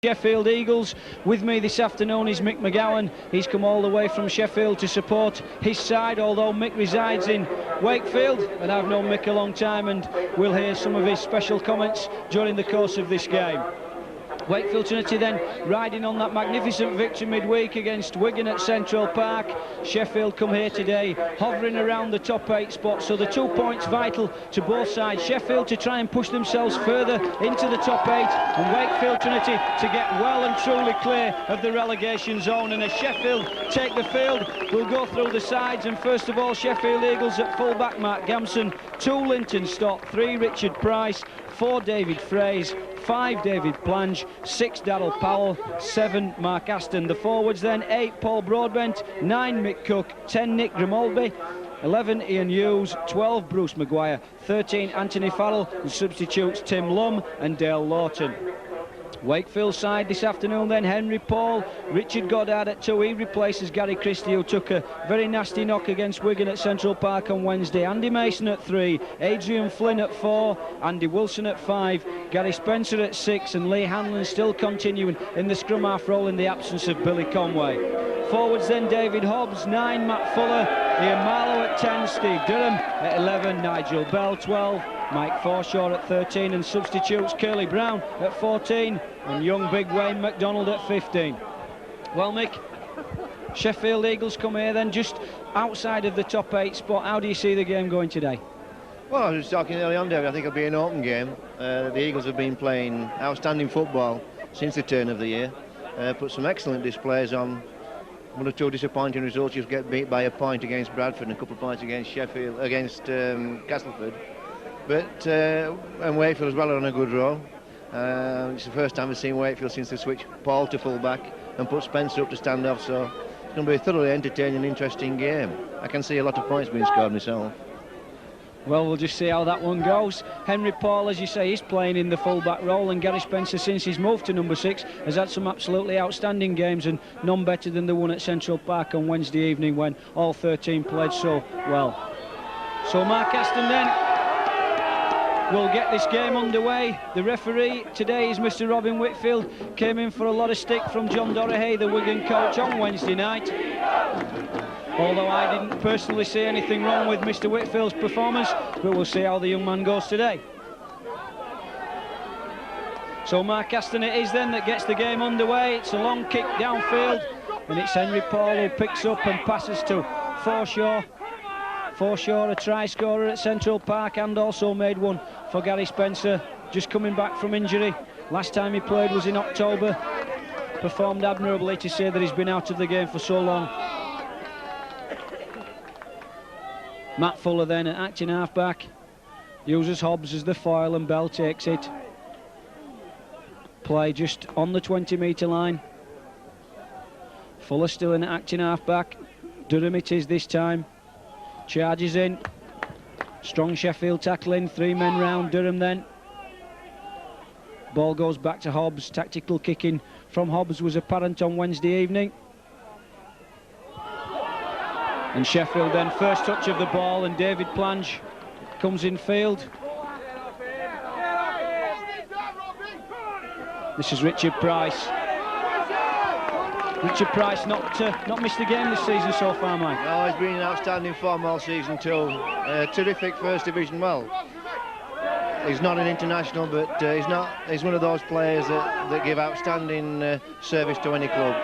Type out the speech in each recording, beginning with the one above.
Sheffield Eagles. With me this afternoon is Mick McGowan. He's come all the way from Sheffield to support his side, although Mick resides in Wakefield, and I've known Mick a long time, and we'll hear some of his special comments during the course of this game. Wakefield Trinity then riding on that magnificent victory midweek against Wigan at Central Park. Sheffield come here today hovering around the top 8 spots, so the 2 points vital to both sides. Sheffield to try and push themselves further into the top 8, and Wakefield Trinity to get well and truly clear of the relegation zone. And as Sheffield take the field, we'll go through the sides, and first of all Sheffield Eagles at full-back Mark Gamson, 2 Linton Stott, 3 Richard Price, 4 David Fraze, 5 David Plange, 6 Darryl Powell, 7 Mark Aston. The forwards then 8 Paul Broadbent, 9 Mick Cook, 10 Nick Grimolby, 11 Ian Hughes, 12 Bruce Maguire, 13 Anthony Farrell, and substitutes Tim Lum and Dale Lawton. Wakefield side this afternoon then Henry Paul, Richard Goddard at 2, he replaces Gary Christie, who took a very nasty knock against Wigan at Central Park on Wednesday. Andy Mason at 3, Adrian Flynn at 4, Andy Wilson at 5, Gary Spencer at 6, and Lee Hanlon still continuing in the scrum half role in the absence of Billy Conway. Forwards then David Hobbs, 9 Matt Fuller, Ian Marlowe at 10, Steve Durham at 11, Nigel Bell 12, Mike Forshaw at 13, and substitutes Curly Brown at 14 and young big Wayne McDonald at 15. Well, Mick, Sheffield Eagles come here then just outside of the top 8 spot. How do you see the game going today? Well, I was talking early on, David. I think it'll be an open game. The Eagles have been playing outstanding football since the turn of the year. Put some excellent displays on. One or two disappointing results. You get beat by a point against Bradford and a couple of points against Sheffield, against Castleford. But and Wakefield as well are on a good roll. It's the first time we've seen Wakefield since they switched Paul to full-back and put Spencer up to stand off, so it's going to be a thoroughly entertaining and interesting game. I can see a lot of points being scored myself. Well, we'll just see how that one goes. Henry Paul, as you say, is playing in the full-back role, and Gary Spencer, since he's moved to number 6, has had some absolutely outstanding games, and none better than the one at Central Park on Wednesday evening when all 13 played so well. So Mark Aston then we'll get this game underway. The referee today is Mr. Robin Whitfield. Came in for a lot of stick from John Dorahay, the Wigan coach, on Wednesday night. Although I didn't personally see anything wrong with Mr. Whitfield's performance, but we'll see how the young man goes today. So Mark Aston it is then that gets the game underway. It's a long kick downfield, and it's Henry Paul who picks up and passes to Forshaw. Forshaw, a try scorer at Central Park, and also made one for Gary Spencer, just coming back from injury. Last time he played was in October. Performed admirably, to say that he's been out of the game for so long. Matt Fuller then at acting half-back, uses Hobbs as the foil, and Bell takes it. Play just on the 20-metre line. Fuller still in at acting half-back. Durham it is this time. Charges in, strong Sheffield tackling, 3 men round Durham then. Ball goes back to Hobbs, tactical kicking from Hobbs was apparent on Wednesday evening. And Sheffield then first touch of the ball, and David Plange comes in field. This is Richard Price. Richard Price not missed a game this season so far, Mike. No, he's been in outstanding form all season too. Terrific first division. Well, he's not an international, but he's one of those players that give outstanding service to any club.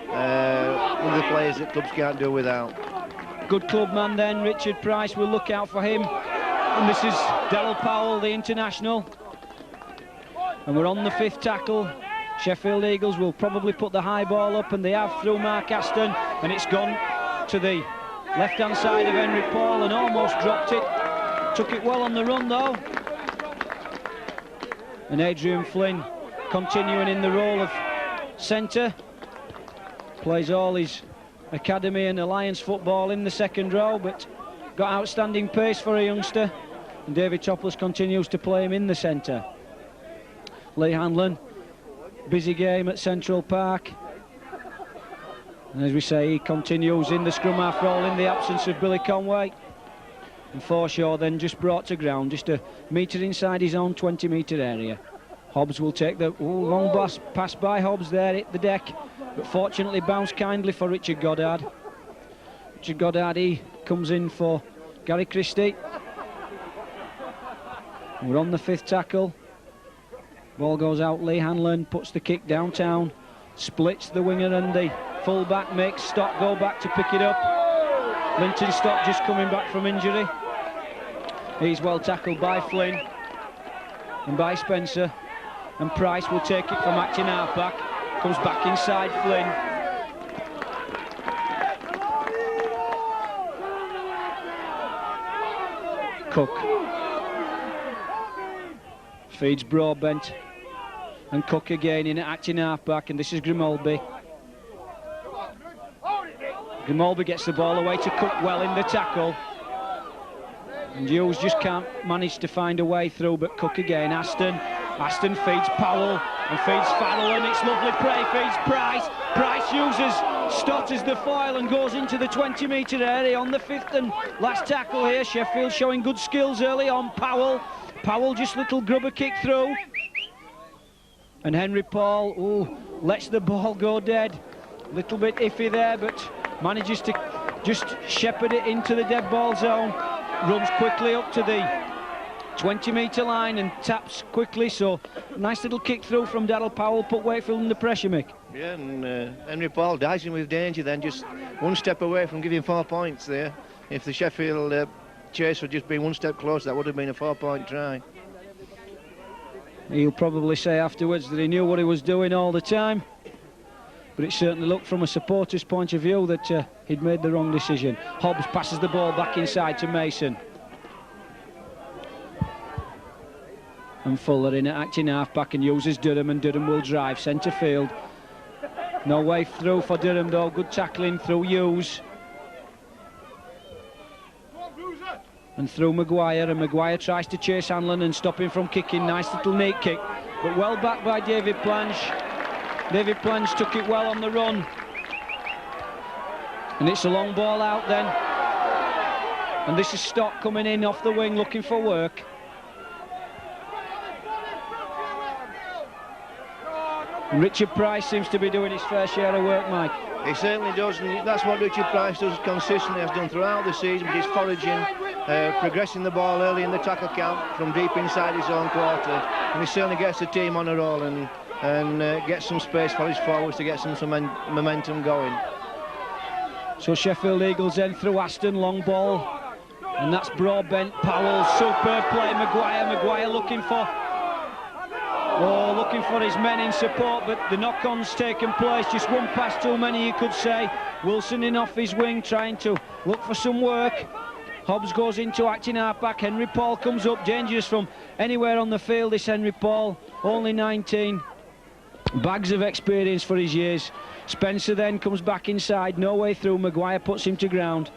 One of the players that clubs can't do without. Good club man then, Richard Price. We'll look out for him. And this is Darryl Powell, the international. And we're on the 5th tackle. Sheffield Eagles will probably put the high ball up, and they have through Mark Aston, and it's gone to the left-hand side of Henry Paul and almost dropped it. Took it well on the run though. And Adrian Flynn continuing in the role of centre. Plays all his academy and alliance football in the second row, but got outstanding pace for a youngster. And David Topless continues to play him in the centre. Lee Hanlon, busy game at Central Park, and as we say, he continues in the scrum half role in the absence of Billy Conway. And Forshaw then just brought to ground, just a metre inside his own 20-metre area. Hobbs will take the long pass by Hobbs there, hit the deck, but fortunately bounced kindly for Richard Goddard. Richard Goddard, he comes in for Gary Christie. We're on the 5th tackle. Ball goes out, Lee Hanlon puts the kick downtown, splits the winger and the full-back, makes Stott go back to pick it up. Linton Stott just coming back from injury. He's well tackled by Flynn and by Spencer, and Price will take it from acting half-back, comes back inside Flynn. Cook feeds Broadbent, and Cook again in acting half-back, and this is Grimaldi. Grimaldi gets the ball away to Cook well in the tackle, and Hughes just can't manage to find a way through, but Cook again. Aston feeds Powell and feeds Farrell, and it's lovely play, feeds Price. Price uses Stott as the foil and goes into the 20-metre area on the 5th and last tackle here. Sheffield showing good skills early on. Powell just little grubber kick through, and Henry Paul lets the ball go dead. Little bit iffy there, but manages to just shepherd it into the dead ball zone. Runs quickly up to the 20-metre line and taps quickly, so nice little kick through from Darryl Powell, put Wakefield under pressure, Mick. Yeah, and Henry Paul dicing with danger then, just one step away from giving 4 points there. If the Sheffield chase had just been one step closer, that would have been a 4-point try. He'll probably say afterwards that he knew what he was doing all the time, but it certainly looked from a supporter's point of view that he'd made the wrong decision. Hobbs passes the ball back inside to Mason. And Fuller in at acting half-back and uses Durham, and Durham will drive centre field. No way through for Durham though, good tackling through Hughes. And through Maguire, and Maguire tries to chase Hanlon and stop him from kicking. Nice little neat kick, but well back by David Planche. David Planche took it well on the run. And it's a long ball out then. And this is Stott coming in off the wing looking for work. Richard Price seems to be doing his fair share of work, Mike. He certainly does, and that's what Richard Price does consistently, has done throughout the season, with his foraging, progressing the ball early in the tackle count from deep inside his own quarter, and he certainly gets the team on a roll and gets some space for his forwards to get some momentum going. So Sheffield Eagles then through Aston, long ball, and that's Broadbent. Powell, superb play. Maguire looking for his men in support, but the knock-on's taken place. Just one pass too many, you could say. Wilson in off his wing, trying to look for some work. Hobbs goes into acting half-back. Henry Paul comes up, dangerous from anywhere on the field, this Henry Paul, only 19. Bags of experience for his years. Spencer then comes back inside, no way through. Maguire puts him to ground.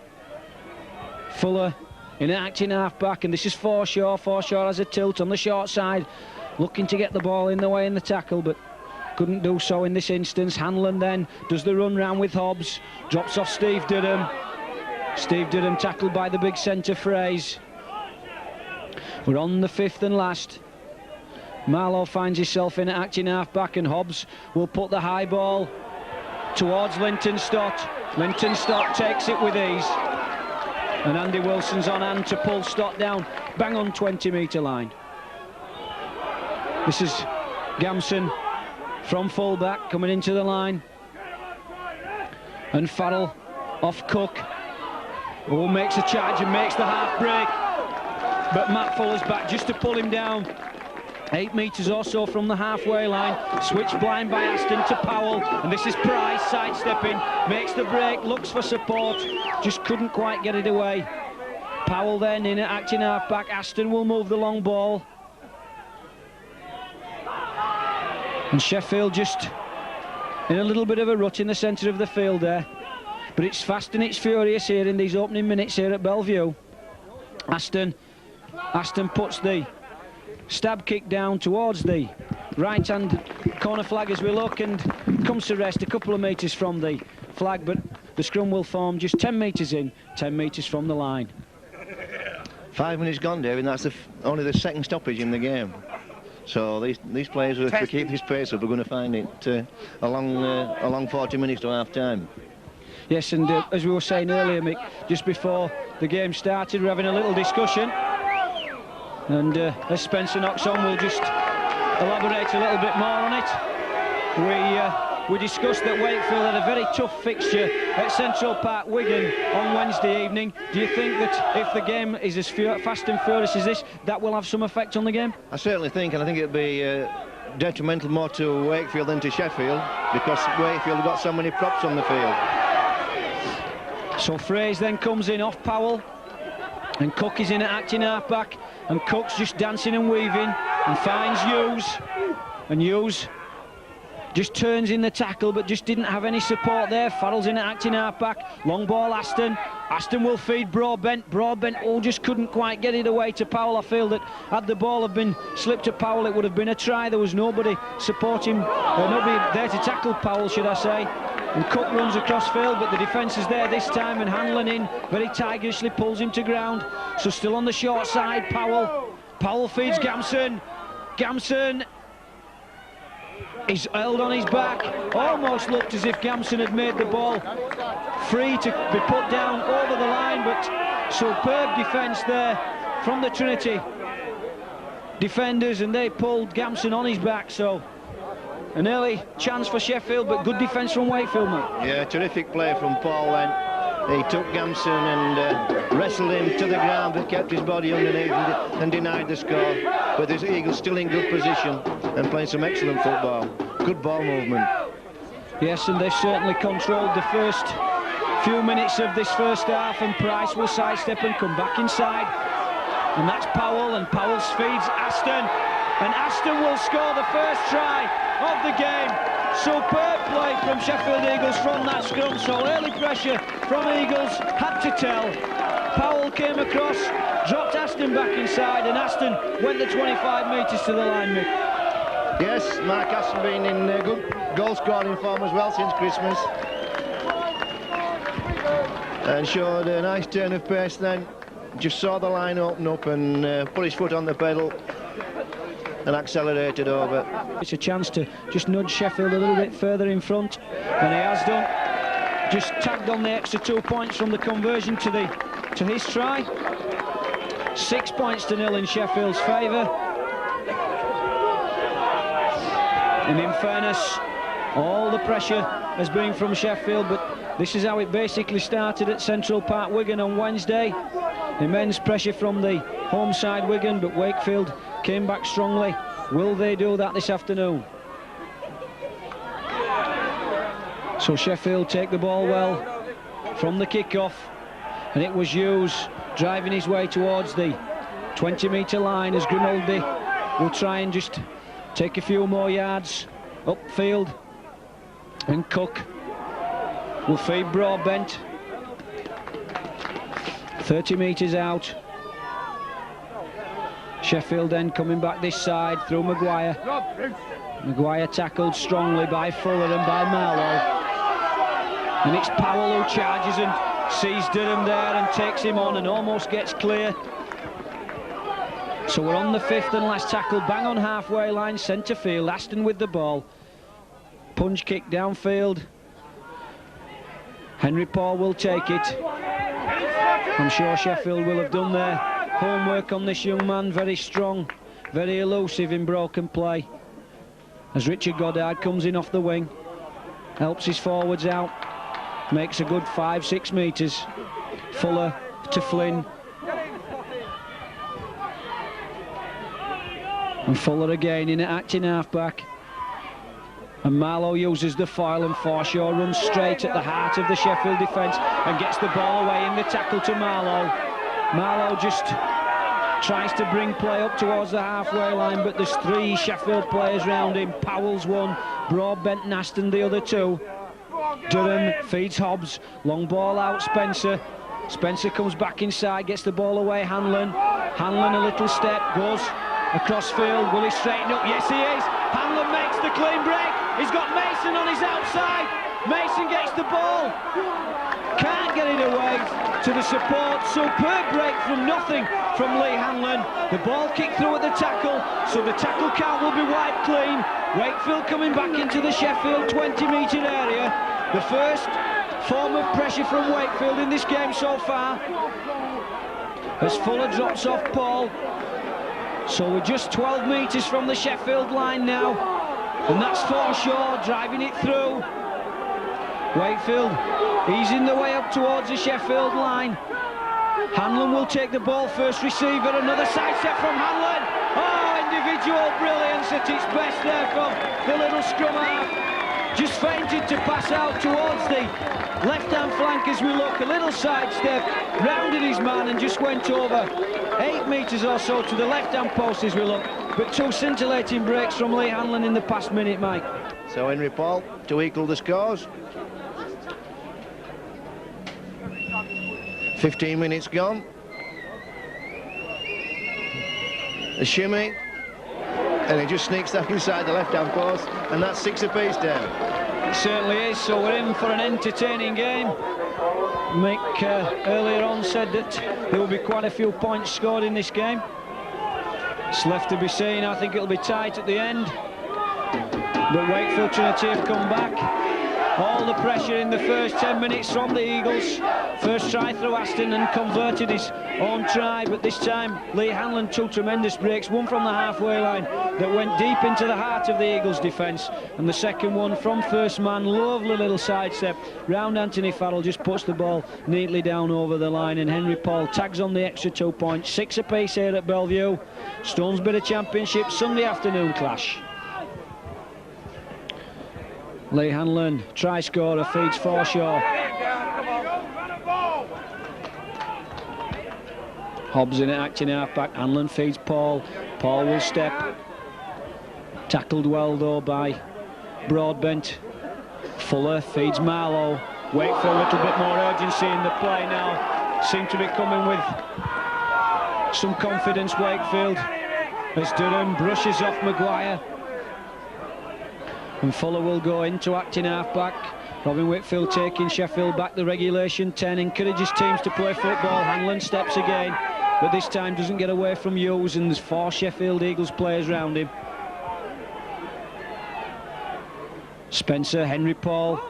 Fuller in an acting half-back, and this is Forshaw. Forshaw has a tilt on the short side, looking to get the ball in the way in the tackle, but couldn't do so in this instance. Hanlon then does the run round with Hobbs, drops off Steve Durham. Steve Durham tackled by the big centre Fraze. We're on the 5th and last. Marlowe finds himself in acting half-back, and Hobbs will put the high ball towards Linton Stott. Linton Stott takes it with ease, and Andy Wilson's on hand to pull Stott down, bang on 20-metre line. This is Gamson from full-back coming into the line, and Farrell off Cook, who makes a charge and makes the half break, but Matt Fuller's back just to pull him down. 8 metres or so from the halfway line. Switch blind by Aston to Powell, and this is Price sidestepping, makes the break, looks for support, just couldn't quite get it away. Powell then in at acting half-back. Aston will move the long ball, and Sheffield just in a little bit of a rut in the centre of the field there, but it's fast and it's furious here in these opening minutes here at Bellevue. Aston puts the stab kick down towards the right hand corner flag as we look, and comes to rest a couple of metres from the flag, but the scrum will form just 10 metres in, 10 metres from the line. 5 minutes gone, David, and that's only the second stoppage in the game. So these players, if they keep this pace up, are going to find it a long 40 minutes to half time. Yes, and as we were saying earlier, Mick, just before the game started, we're having a little discussion, and as Spencer knocks on, we'll just elaborate a little bit more on it. We discussed that Wakefield had a very tough fixture at Central Park, Wigan, on Wednesday evening. Do you think that if the game is as fast and furious as this, that will have some effect on the game? I certainly think, and I think it'll be detrimental more to Wakefield than to Sheffield, because Wakefield have got so many props on the field. So Fraze then comes in off Powell, and Cook is in at acting half-back, and Cook's just dancing and weaving, and finds Hughes, and Hughes just turns in the tackle, but just didn't have any support there. Farrell's in at acting half-back, long ball Aston. Aston will feed Broadbent. Broadbent, just couldn't quite get it away to Powell. I feel that had the ball have been slipped to Powell, it would have been a try. There was nobody supporting, nobody there to tackle Powell, should I say. And Cook runs across field, but the defence is there this time, and Hanlon in very tigerishly pulls him to ground. So still on the short side, Powell. Powell feeds Gamson. Gamson is held on his back. Almost looked as if Gamson had made the ball free to be put down over the line, but superb defence there from the Trinity defenders, and they pulled Gamson on his back. So an early chance for Sheffield, but good defence from Wakefield, mate. Yeah, terrific play from Paul then. He took Gamson and wrestled him to the ground, but kept his body underneath and denied the score. But the Eagles still in good position and playing some excellent football. Good ball movement. Yes, and they've certainly controlled the first few minutes of this first half, and Price will sidestep and come back inside. And that's Powell, and Powell feeds Aston. And Aston will score the first try of the game. Superb play from Sheffield Eagles from that scrum. So early pressure from Eagles had to tell. Powell came across, dropped Aston back inside, and Aston went the 25 metres to the line, Mick. Yes, Mark Aston been in good goal scoring form as well since Christmas. And showed a nice turn of pace then. Just saw the line open up and put his foot on the pedal and accelerated over. It's a chance to just nudge Sheffield a little bit further in front, and he has done. Just tagged on the extra 2 points from the conversion to his try. 6 points to 0 in Sheffield's favour. And in fairness, all the pressure has been from Sheffield, but this is how it basically started at Central Park, Wigan, on Wednesday. Immense pressure from the home side, Wigan, but Wakefield came back strongly. Will they do that this afternoon? So Sheffield take the ball well from the kick-off, and it was Hughes driving his way towards the 20-metre line as Grimaldi will try and just take a few more yards upfield, and Cook will feed Broadbent 30 metres out. Sheffield then coming back this side through Maguire. Maguire tackled strongly by Fuller and by Marlowe. And it's Powell who charges and sees Durham there and takes him on and almost gets clear. So we're on the fifth and last tackle, bang on halfway line, centre field. Aston with the ball. Punch kick downfield. Henry Paul will take it. I'm sure Sheffield will have done their homework on this young man. Very strong, very elusive in broken play. As Richard Goddard comes in off the wing, helps his forwards out, makes a good 5-6 metres. Fuller to Flynn. And Fuller again in at acting half-back. And Marlowe uses the foil, and Forshaw runs straight at the heart of the Sheffield defence and gets the ball away in the tackle to Marlowe. Marlowe just tries to bring play up towards the halfway line, but there's 3 Sheffield players round him. Powell's one, Broadbent and Aston the other 2. Durham feeds Hobbs, long ball out, Spencer. Spencer comes back inside, gets the ball away, Hanlon. Hanlon a little step, goes across field. Will he straighten up? Yes, he is. Hanlon makes the clean break. He's got Mason on his outside. Mason gets the ball. Can't get it away to the support. Superb break from nothing from Lee Hanlon. The ball kicked through at the tackle, so the tackle count will be wiped clean. Wakefield coming back into the Sheffield 20-metre area. The first form of pressure from Wakefield in this game so far, as Fuller drops off Paul. So we're just 12 metres from the Sheffield line now, and that's Forshaw driving it through. Wakefield easing the way up towards the Sheffield line. Hanlon will take the ball, first receiver, another sidestep from Hanlon. Oh, individual brilliance at its best there from the little scrum half. Just feinted to pass out towards the left-hand flank as we look. A little sidestep, rounded his man and just went over 8 metres or so to the left-hand post as we look. But 2 scintillating breaks from Lee Hanlon in the past minute, Mike. So Henry Paul to equal the scores. 15 minutes gone. A shimmy, and he just sneaks that inside the left-hand post, and that's 6 apiece down. It certainly is, so we're in for an entertaining game. Mick earlier on said that there will be quite a few points scored in this game. It's left to be seen. I think it'll be tight at the end. But Wakefield Trinity have come back. All the pressure in the first 10 minutes from the Eagles. First try through Aston and converted his own try, but this time Lee Hanlon 2 tremendous breaks, one from the halfway line that went deep into the heart of the Eagles defence, and the second one from first man, lovely little sidestep round Anthony Farrell, just puts the ball neatly down over the line, and Henry Paul tags on the extra 2 points. 6 apiece here at Bellevue. Stones Bit of Championship Sunday afternoon clash. Lee Hanlon, try scorer, feeds Forshaw. Hobbs in it, acting half-back. Hanlon feeds Paul. Paul will step. Tackled well, though, by Broadbent. Fuller feeds Marlowe. Wakefield a little bit more urgency in the play now. Seem to be coming with some confidence, Wakefield, as Durham brushes off Maguire. And Fuller will go into acting half-back. Robin Whitfield taking Sheffield back the regulation 10, encourages teams to play football. Hanlon steps again, but this time doesn't get away from Hughes, and there's 4 Sheffield Eagles players round him. Spencer, Henry Paul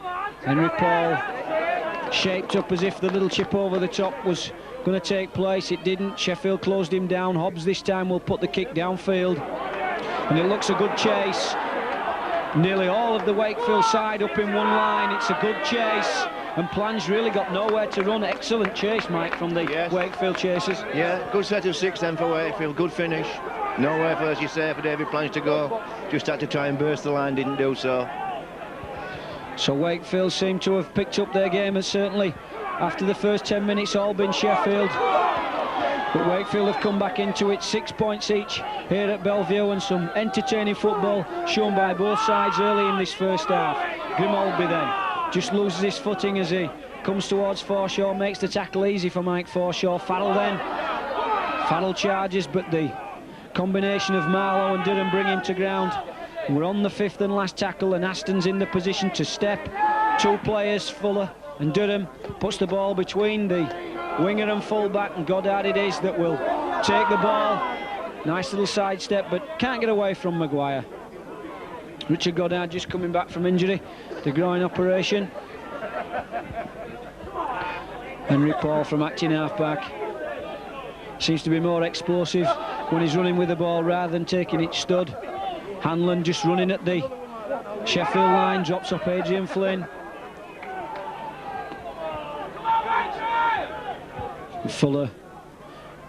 shaped up as if the little chip over the top was going to take place. It didn't. Sheffield closed him down. Hobbs this time will put the kick downfield, and it looks a good chase. Nearly all of the Wakefield side up in one line. It's a good chase, and Plange really got nowhere to run. Excellent chase, Mike, from the Wakefield chasers. Yeah, good set of 6 then for Wakefield, good finish. Nowhere, for, as you say, for David Plange to go. Just had to try and burst the line, didn't do so. So Wakefield seem to have picked up their game, and certainly after the first 10 minutes all been Sheffield. But Wakefield have come back into it, 6 points each here at Bellevue, and some entertaining football shown by both sides early in this first half. Grimaldi then just loses his footing as he comes towards Forshaw, makes the tackle easy for Mike Forshaw. Farrell charges, but the combination of Marlowe and Durham bring him to ground. And we're on the 5th and last tackle, and Aston's in the position to step. 2 players, Fuller and Durham, puts the ball between the winger and full-back, and Goddard it is that will take the ball. Nice little sidestep, but can't get away from Maguire. Richard Goddard just coming back from injury, the groin operation. Henry Paul from acting half-back seems to be more explosive when he's running with the ball rather than taking it stud. Hanlon just running at the Sheffield line, drops up Adrian Flynn. Fuller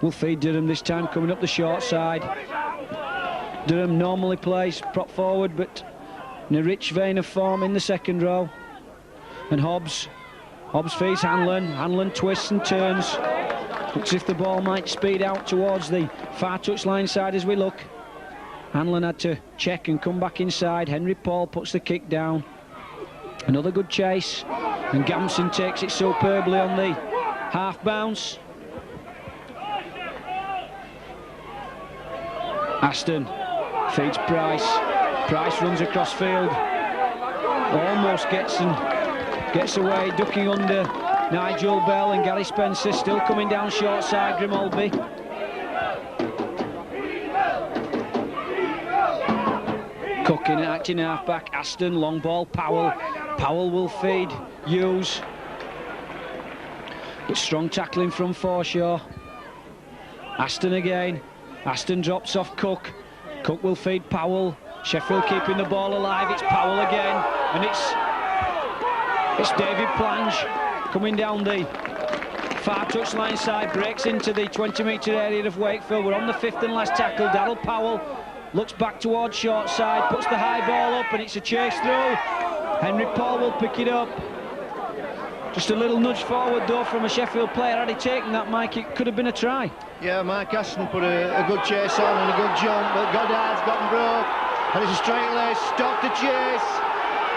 will feed Durham this time, coming up the short side. Durham normally plays prop forward, but in a rich vein of form in the second row. And Hobbs feeds Hanlon. Hanlon twists and turns. Looks as if the ball might speed out towards the far touchline side as we look. Hanlon had to check and come back inside. Henry Paul puts the kick down. Another good chase, and Gamson takes it superbly on the half bounce. Aston feeds Price. Price runs across field, almost gets away, ducking under Nigel Bell, and Gary Spencer still coming down short side. Grimaldi Cook in acting half-back, Aston, long ball, Powell. Powell will feed Hughes. But strong tackling from Forshaw. Aston again. Aston drops off Cook. Cook will feed Powell. Sheffield keeping the ball alive. It's Powell again. And it's David Plange coming down the far touchline side. Breaks into the 20-metre area of Wakefield. We're on the 5th and last tackle. Darryl Powell looks back towards short side. Puts the high ball up and it's a chase through. Henry Paul will pick it up. Just a little nudge forward though from a Sheffield player. Had he taken that, Mike, it could have been a try. Yeah, Mike Aston put a good chase on and a good jump, but Goddard's gotten broke. And it's a straight lace, stop the chase.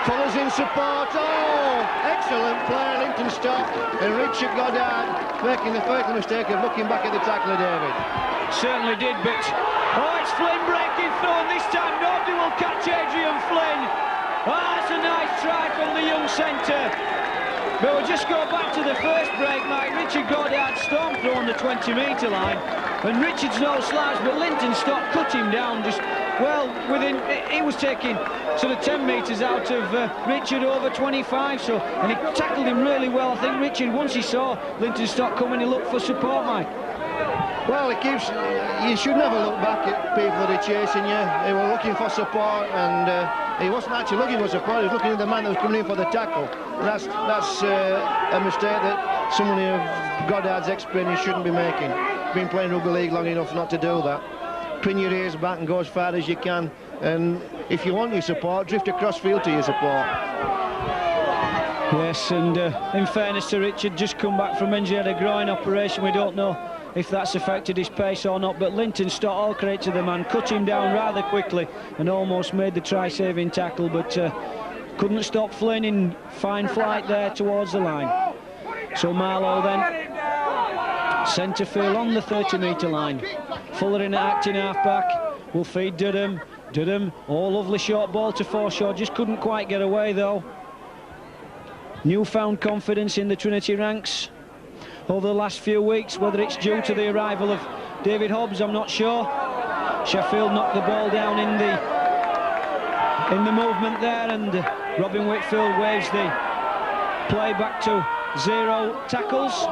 Fuller's in support. Oh, excellent play, Linton Stock. And Richard Goddard making the fatal mistake of looking back at the tackler, David. Certainly did, but oh, it's Flynn breaking through, and this time nobody will catch Adrian Flynn. Oh, that's a nice try from the young centre. But we'll just go back to the first break, Mike. Richard Goddard stormed through on the 20-metre line, and Richard's no slouch, but Linton Stock cut him down just, well, within, he was taking sort of 10 metres out of Richard over 25, so, and he tackled him really well. I think Richard, once he saw Linton Stock coming, he looked for support, Mike. Well, you should never look back at people that are chasing you. They were looking for support, and he wasn't actually looking for support, he was looking at the man that was coming in for the tackle. And that's a mistake that someone of Goddard's experience shouldn't be making. Been playing rugby league long enough not to do that. Pin your ears back and go as far as you can, and if you want your support, drift across field to your support. Yes, and in fairness to Richard, just come back from injury, had a groin operation. We don't know if that's affected his pace or not, but Linton Stock, all credit to the man, cut him down rather quickly and almost made the try-saving tackle, but couldn't stop Flynn in fine flight there towards the line. So Marlowe then, centre field on the 30-metre line. Fuller in acting half-back, will feed Durham. Durham, oh, lovely short ball to Forshaw, just couldn't quite get away though. Newfound confidence in the Trinity ranks over the last few weeks, whether it's due to the arrival of David Hobbs, I'm not sure. Sheffield knocked the ball down in the movement there, and Robin Whitfield waves the play back to 0 tackles.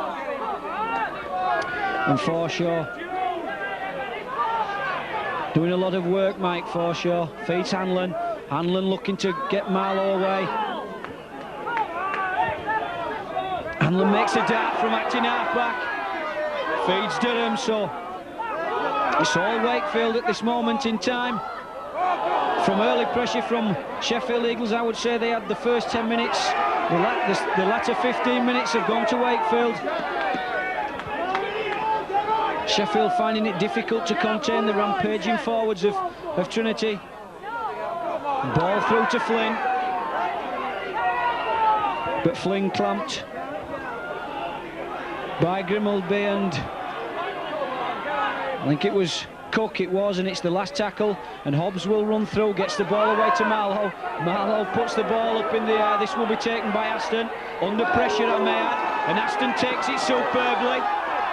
And Forshaw doing a lot of work, Mike Forshaw. Feeds Hanlon. Hanlon looking to get Marlowe away. Hanlon makes a dart from acting half-back. Feeds Durham, so it's all Wakefield at this moment in time. From early pressure from Sheffield Eagles, I would say they had the first 10 minutes. The latter 15 minutes have gone to Wakefield. Sheffield finding it difficult to contain the rampaging forwards of Trinity. Ball through to Flynn. But Flynn clamped by Grimmelby, and I think it was Cook, and it's the last tackle, and Hobbs will run through, gets the ball away to Marlowe. Marlowe puts the ball up in the air. This will be taken by Aston, under pressure I may add, and Aston takes it superbly,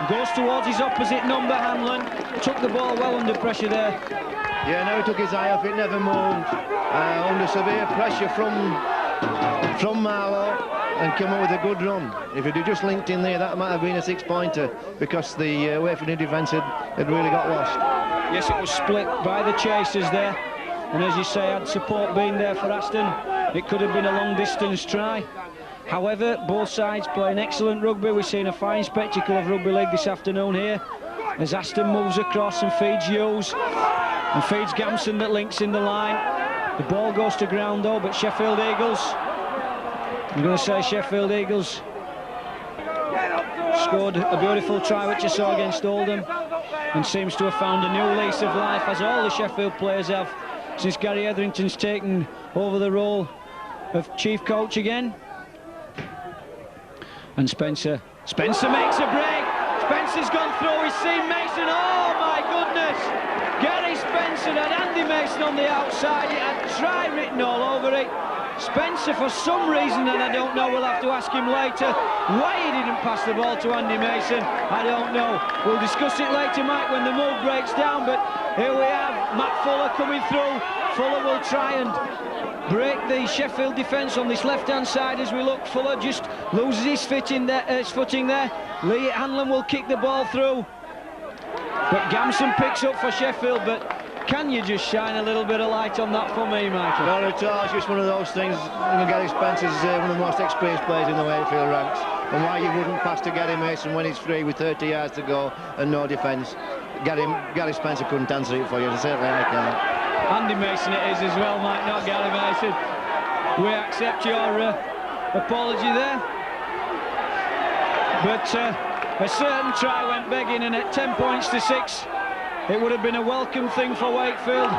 goes towards his opposite number, Hanlon, took the ball well under pressure there. Yeah, now he took his eye off it, never moved, under severe pressure from Marlowe, and come up with a good run. If it had just linked in there, that might have been a 6-pointer, because the Wakefield defence had really got lost. Yes, it was split by the chasers there, and as you say, had support been there for Aston, it could have been a long-distance try. However, both sides playing excellent rugby. We've seen a fine spectacle of rugby league this afternoon here, as Aston moves across and feeds Hughes, and feeds Gamson that links in the line. The ball goes to ground though, but Sheffield Eagles, I'm going to say Sheffield Eagles scored a beautiful try, which I saw against Oldham, and seems to have found a new lease of life, as all the Sheffield players have, since Gary Etherington's taken over the role of chief coach again. And Spencer makes a break. Spencer's gone through, he's seen Mason. Oh my goodness, Gary Spencer had Andy Mason on the outside. It had try written all over it. Spencer, for some reason, and I don't know, we'll have to ask him later why he didn't pass the ball to Andy Mason. I don't know. We'll discuss it later, Mike, when the move breaks down. But here we have Matt Fuller coming through Fuller will try and break the Sheffield defence on this left-hand side as we look. Fuller just loses his footing there. Lee Hanlon will kick the ball through. But Gamson picks up for Sheffield, but can you just shine a little bit of light on that for me, Michael? Not at all, it's just one of those things. Gary Spencer's one of the most experienced players in the Wakefield ranks. And why you wouldn't pass to Gary Mason when he's free with 30 yards to go and no defence. Gary Spencer couldn't answer it for you, certainly I can't. Andy Mason it is as well, Mike, not Gary Mason. We accept your apology there. But a certain try went begging, and at 10 points to 6, it would have been a welcome thing for Wakefield.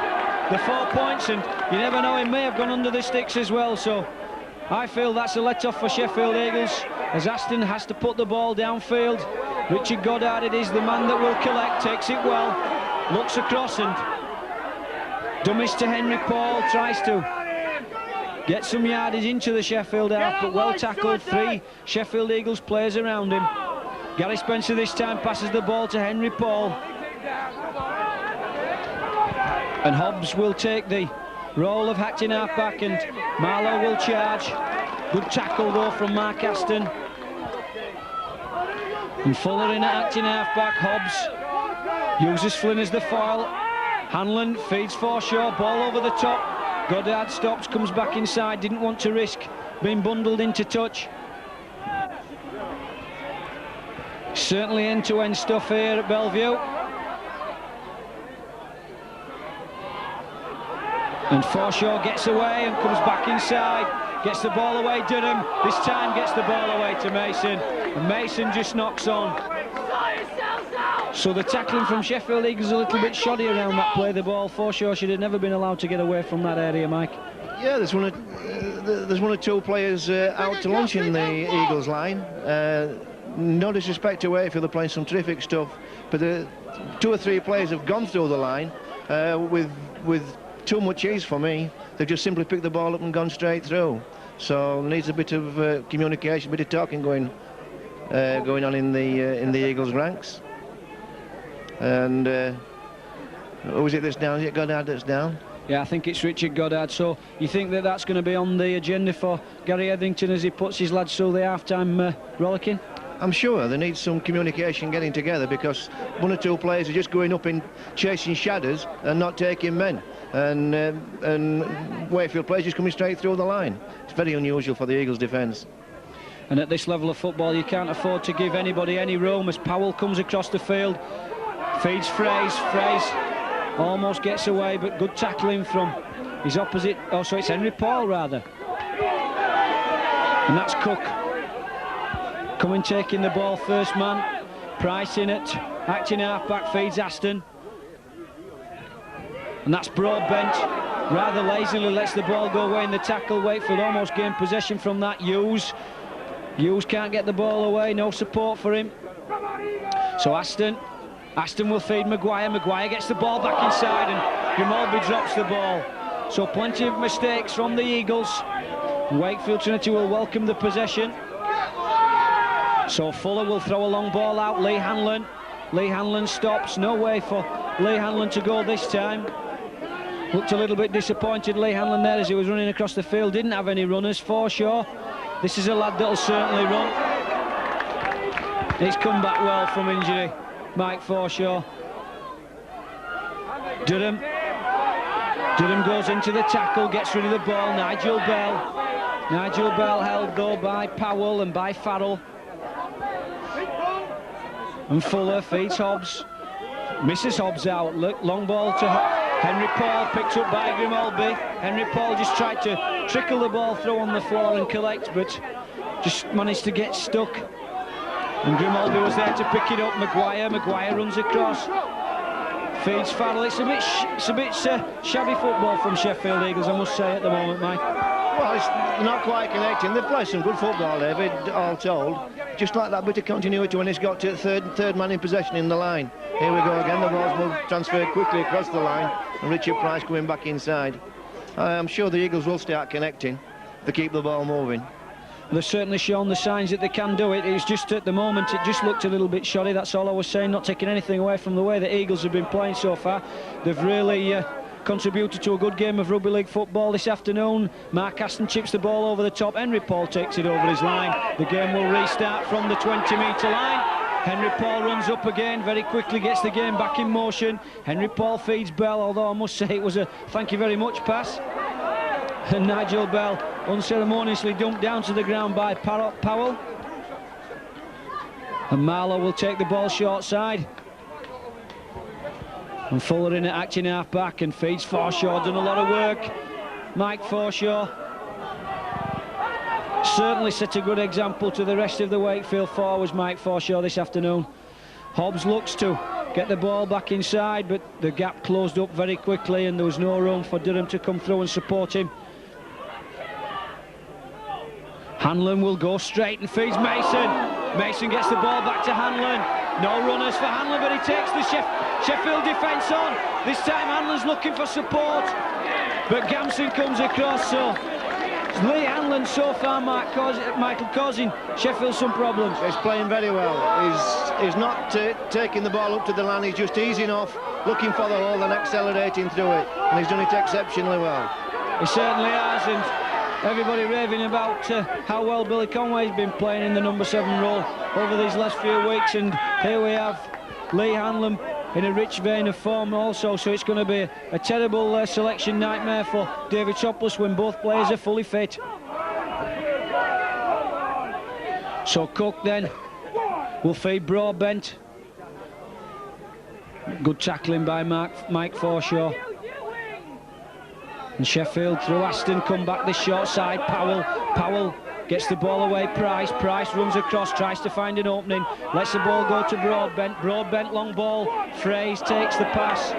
The 4 points, and you never know, it may have gone under the sticks as well. So I feel that's a let-off for Sheffield Eagles, as Aston has to put the ball downfield. Richard Goddard, it is the man that will collect, takes it well, looks across and dummies to Henry Paul, tries to get some yardage into the Sheffield half, but well tackled. 3 Sheffield Eagles players around him. Gary Spencer this time passes the ball to Henry Paul. And Hobbs will take the role of acting half-back, and Marlowe will charge. Good tackle though from Mark Aston. And Fuller in at acting half-back. Hobbs uses Flynn as the foil. Hanlon feeds Forshaw, ball over the top. Goddard stops, comes back inside, didn't want to risk being bundled into touch. Certainly end-to-end stuff here at Bellevue. And Forshaw gets away and comes back inside, gets the ball away. Durham this time gets the ball away to Mason, and Mason just knocks on. So the tackling from Sheffield Eagles is a little bit shoddy around that play. The ball, Forshaw should have never been allowed to get away from that area, Mike. Yeah, there's one or two players out to lunch in the Eagles line. No disrespect to Wakefield, they're playing some terrific stuff, but 2 or 3 players have gone through the line with too much ease for me. They've just simply picked the ball up and gone straight through. So needs a bit of communication, a bit of talking going on in the Eagles ranks. And who is it that's down? Is it Goddard that's down? Yeah, I think it's Richard Goddard. So you think that that's going to be on the agenda for Gary Etherington as he puts his lads through the half-time rollicking? I'm sure they need some communication getting together, because 1 or 2 players are just going up in chasing shadows and not taking men, and Wakefield players just coming straight through the line. It's very unusual for the Eagles defence. And at this level of football, you can't afford to give anybody any room, as Powell comes across the field, feeds Fraze almost gets away, but good tackling from his opposite. Oh, so it's Henry Paul rather, and that's Cook coming, taking the ball, first man. Price in it, acting half-back, feeds Aston. And that's Broadbent, rather lazily lets the ball go away in the tackle. Wakefield almost gained possession from that. Hughes can't get the ball away, no support for him. So Aston will feed Maguire. Maguire gets the ball back inside, and Grimaldi drops the ball. So plenty of mistakes from the Eagles. Wakefield Trinity will welcome the possession. So Fuller will throw a long ball out. Lee Hanlon stops. No way for Lee Hanlon to go this time. Looked a little bit disappointed, Lee Hanlon, there as he was running across the field. Didn't have any runners. Forshaw, this is a lad that'll certainly run. He's come back well from injury, Mike Forshaw. Durham goes into the tackle, gets rid of the ball. Nigel Bell held though by Powell and by Farrell. And Fuller feeds Hobbs, misses Hobbs out. Look, long ball to Henry Paul, picked up by Grimaldi. Henry Paul just tried to trickle the ball through on the floor and collect, but just managed to get stuck. And Grimaldi was there to pick it up. Maguire runs across, feeds Farrell. It's a bit shabby football from Sheffield Eagles, I must say, at the moment, Mike. Well, it's not quite connecting. They've played some good football, David, all told. Just like that bit of continuity when it's got to third man in possession in the line. Here we go again, the ball's moved, transferred quickly across the line, and Richard Price going back inside. I'm sure the Eagles will start connecting. They keep the ball moving. They've certainly shown the signs that they can do it. It's just at the moment it just looked a little bit shoddy. That's all I was saying, not taking anything away from the way the Eagles have been playing so far. They've really contributed to a good game of rugby league football this afternoon. Mark Aston chips the ball over the top. Henry Paul takes it over his line. The game will restart from the 20-metre line. Henry Paul runs up again, very quickly gets the game back in motion. Henry Paul feeds Bell, although I must say it was a thank you very much pass. And Nigel Bell unceremoniously dumped down to the ground by Powell. And Marlowe will take the ball short side. And Fuller in at acting half back and feeds Forshaw, done a lot of work. Mike Forshaw certainly set a good example to the rest of the Wakefield forwards, Mike Forshaw, this afternoon. Hobbs looks to get the ball back inside, but the gap closed up very quickly and there was no room for Durham to come through and support him. Hanlon will go straight and feeds Mason. Mason gets the ball back to Hanlon. No runners for Hanlon, but he takes the Sheffield defence on. This time Hanlon's looking for support, but Gamson comes across, so Lee Hanlon so far, Michael, causing Sheffield some problems. He's playing very well. He's not taking the ball up to the line, he's just easing off, looking for the hole and accelerating through it, and he's done it exceptionally well. He certainly has, and everybody raving about how well Billy Conway's been playing in the number 7 role over these last few weeks, and here we have Lee Hanlon in a rich vein of form also, so it's going to be a terrible selection nightmare for David Topless when both players are fully fit. So Cook then will feed Broadbent. Good tackling by Mike Forshaw. And Sheffield through Aston come back this short side. Powell gets the ball away. Price runs across, tries to find an opening, lets the ball go to Broadbent, long ball. Fraze takes the pass,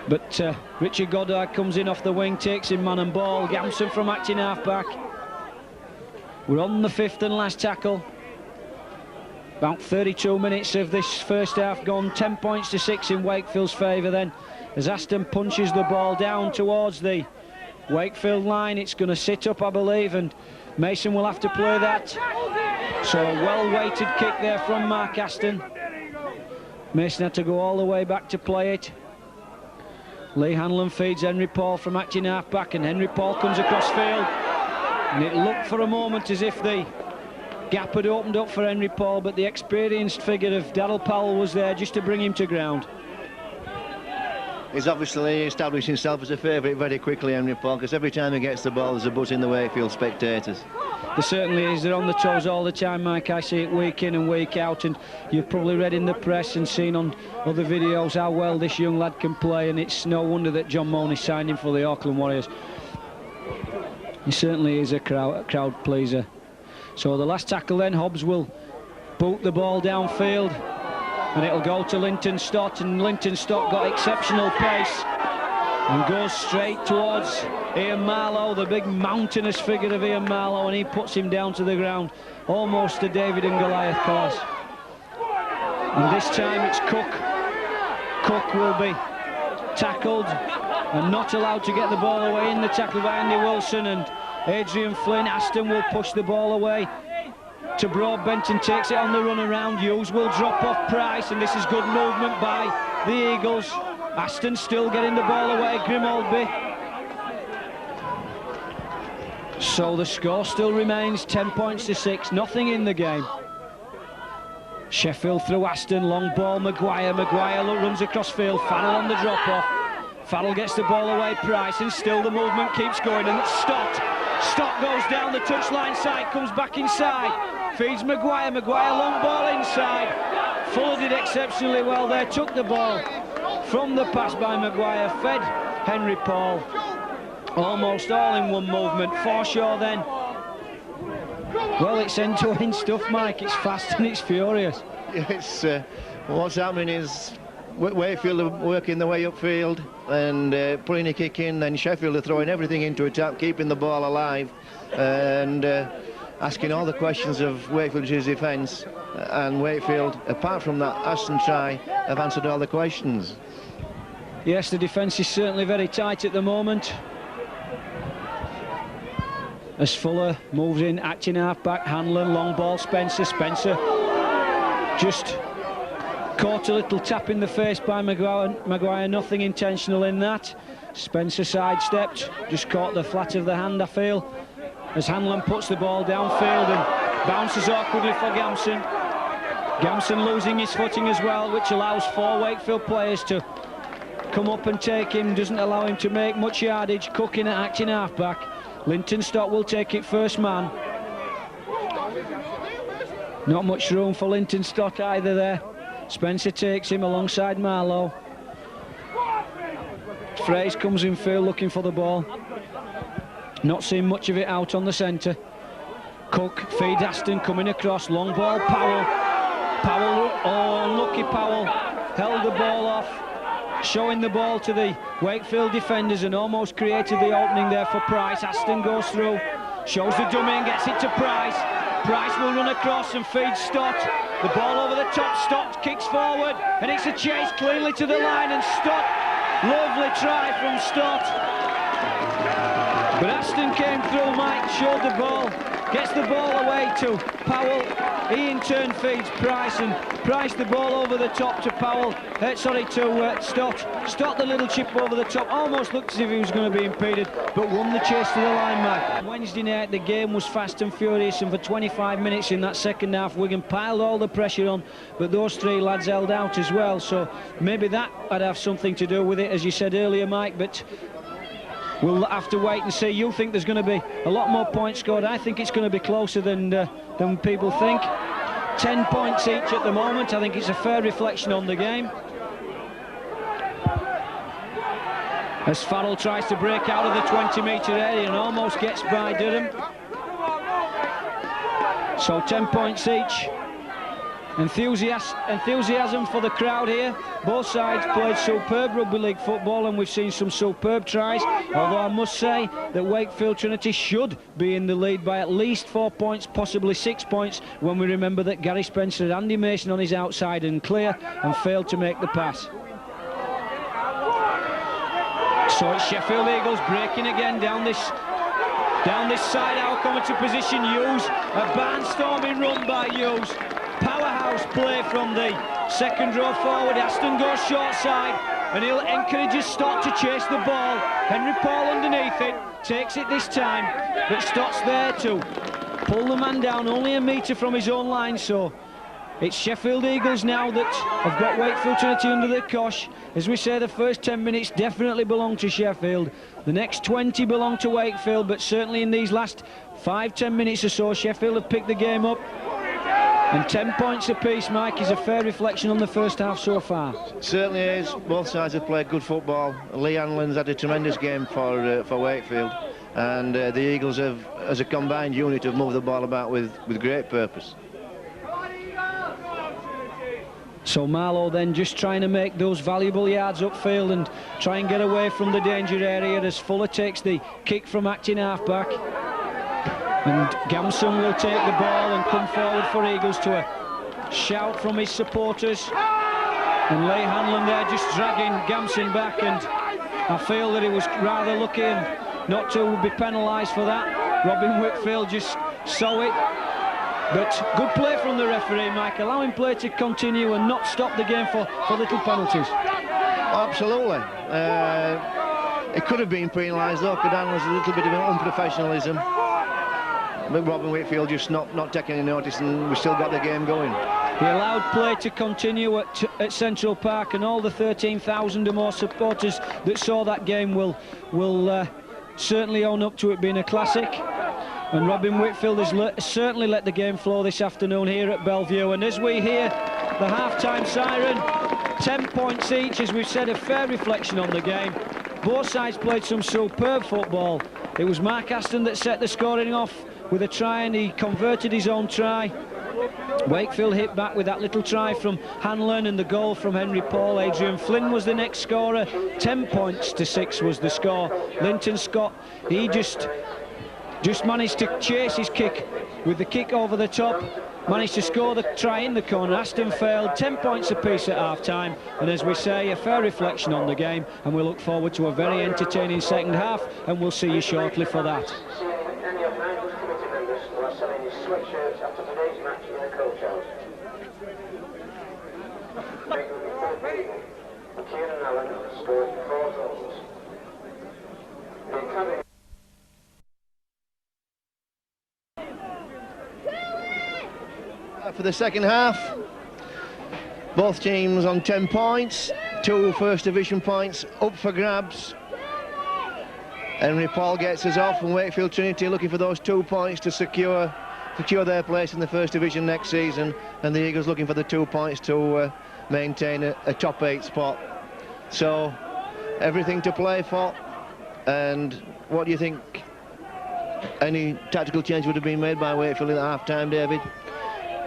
but Richard Goddard comes in off the wing, takes in man and ball. Gamson from acting half back. We're on the 5th and last tackle. About 32 minutes of this first half gone. 10 points to 6 in Wakefield's favour then, as Aston punches the ball down towards the Wakefield line. It's going to sit up, I believe, and Mason will have to play that. So a well-weighted kick there from Mark Aston. Mason had to go all the way back to play it. Lee Hanlon feeds Henry Paul from acting half back, and Henry Paul comes across field, and it looked for a moment as if the gap had opened up for Henry Paul, but the experienced figure of Darryl Powell was there just to bring him to ground. He's obviously established himself as a favourite very quickly, Henry Paul, because every time he gets the ball there's a buzz in the Wakefield spectators. There certainly is. They're on the toes all the time, Mike. I see it week in and week out, and you've probably read in the press and seen on other videos how well this young lad can play, and it's no wonder that John Mooney signed him for the Auckland Warriors. He certainly is a crowd pleaser. So the last tackle then, Hobbs will boot the ball downfield, and it'll go to Linton Stott, and Linton Stott got exceptional pace and goes straight towards Ian Marlowe, the big mountainous figure of Ian Marlowe, and he puts him down to the ground, almost a David and Goliath class. And this time it's Cook. Cook will be tackled and not allowed to get the ball away in the tackle by Andy Wilson, and Adrian Flynn. Aston will push the ball away to Broadbent and takes it on the run around. Hughes will drop off Price, and this is good movement by the Eagles. Aston still getting the ball away, Grimaldby. So the score still remains 10 points to 6, nothing in the game. Sheffield through Aston, long ball, Maguire runs across field, Farrell on the drop off. Farrell gets the ball away, Price, and still the movement keeps going, and it's Stott goes down the touchline side, comes back inside, feeds Maguire, long ball inside. Fuller did exceptionally well there, took the ball from the pass by Maguire, fed Henry Paul, almost all in one movement. Forshaw then, well, it's end-to-end stuff, Mike. It's fast and it's furious. It's what's happening is Wakefield are working their way upfield and putting a kick in, then Sheffield are throwing everything into attack, keeping the ball alive and asking all the questions of Wakefield's defence, and Wakefield, apart from that Aston try, have answered all the questions. Yes, the defence is certainly very tight at the moment. As Fuller moves in, acting half-back, Hanlon, long ball, Spencer just Caught a little tap in the face by Maguire, nothing intentional in that. Spencer sidestepped, just caught the flat of the hand, I feel, as Hanlon puts the ball downfield and bounces awkwardly for Gamson. Gamson losing his footing as well, which allows 4 Wakefield players to come up and take him, doesn't allow him to make much yardage. Cook in at acting half-back. Linton Stott will take it first man. Not much room for Linton Stott either there. Spencer takes him alongside Marlowe. Fraze comes in field looking for the ball. Not seeing much of it out on the centre. Cook, feed Aston coming across. Long ball, Powell. Powell, oh, unlucky Powell. Held the ball off. Showing the ball to the Wakefield defenders and almost created the opening there for Price. Aston goes through. Shows the dummy and gets it to Price. Price will run across and feeds Stott. The ball over the top, Stott kicks forward and it's a chase cleanly to the line and Stott, lovely try from Stott. But Aston came through, Mike, showed the ball, gets the ball away to Powell. He in turn feeds Price and Price the ball over the top to Powell, to Stott. Stott the little chip over the top, almost looked as if he was going to be impeded, but won the chase to the line, Mike. Wednesday night the game was fast and furious, and for 25 minutes in that second half Wigan piled all the pressure on, but those 3 lads held out as well, so maybe that would have something to do with it, as you said earlier, Mike, but we'll have to wait and see. You think there's going to be a lot more points scored. I think it's going to be closer than people think. 10 points each at the moment. I think it's a fair reflection on the game. As Farrell tries to break out of the 20-metre area and almost gets by Durham. So 10 points each. Enthusiasm for the crowd here. Both sides played superb rugby league football and we've seen some superb tries, although I must say that Wakefield Trinity should be in the lead by at least 4 points, possibly 6 points, when we remember that Gary Spencer had Andy Mason on his outside and clear and failed to make the pass. So it's Sheffield Eagles breaking again down this side out, coming to position. Hughes, a barnstorming run by Hughes. Powerhouse play from the second row forward. Aston goes short side and he'll encourage Stott to chase the ball. Henry Paul underneath it, takes it this time, but Stott's there to pull the man down only a metre from his own line, so it's Sheffield Eagles now that have got Wakefield Trinity under the cosh. As we say, the first 10 minutes definitely belong to Sheffield. The next 20 belong to Wakefield, but certainly in these last 5-10 minutes or so, Sheffield have picked the game up. And 10 points apiece, Mike, is a fair reflection on the first half so far. Certainly is. Both sides have played good football. Lee Hanlon's had a tremendous game for Wakefield, and the Eagles have, as a combined unit, have moved the ball about with great purpose. So Marlowe then just trying to make those valuable yards upfield and try and get away from the danger area as Fuller takes the kick from acting half-back. And Gamson will take the ball and come forward for Eagles to a shout from his supporters. And Leigh Hanlon there just dragging Gamson back, and I feel that he was rather lucky and not to be penalised for that. Robin Whitfield just saw it. But good play from the referee, Mike, allowing play to continue and not stop the game for little penalties. Absolutely. It could have been penalised though, could handle a little bit of unprofessionalism. But Robin Whitfield just not taking any notice, and we still got the game going. He allowed play to continue at Central Park, and all the 13,000 or more supporters that saw that game will certainly own up to it being a classic. And Robin Whitfield has certainly let the game flow this afternoon here at Bellevue. And as we hear the half-time siren, 10 points each, as we've said, a fair reflection on the game. Both sides played some superb football. It was Mark Aston that set the scoring off with a try, and he converted his own try. Wakefield hit back with that little try from Hanlon and the goal from Henry Paul. Adrian Flynn was the next scorer. 10 points to 6 was the score. Linton Scott, he just managed to chase his kick with the kick over the top, managed to score the try in the corner. Aston failed. 10 points apiece at half-time, and as we say, a fair reflection on the game, and we look forward to a very entertaining second half, and we'll see you shortly for that. For the second half, both teams on 10 points, 2 First Division points up for grabs. Henry Paul gets us off, and Wakefield Trinity looking for those 2 points to secure their place in the First Division next season, and the Eagles looking for the 2 points to maintain a top 8 spot. So everything to play for. And what do you think? Any tactical change would have been made by Wakefield at half-time, David?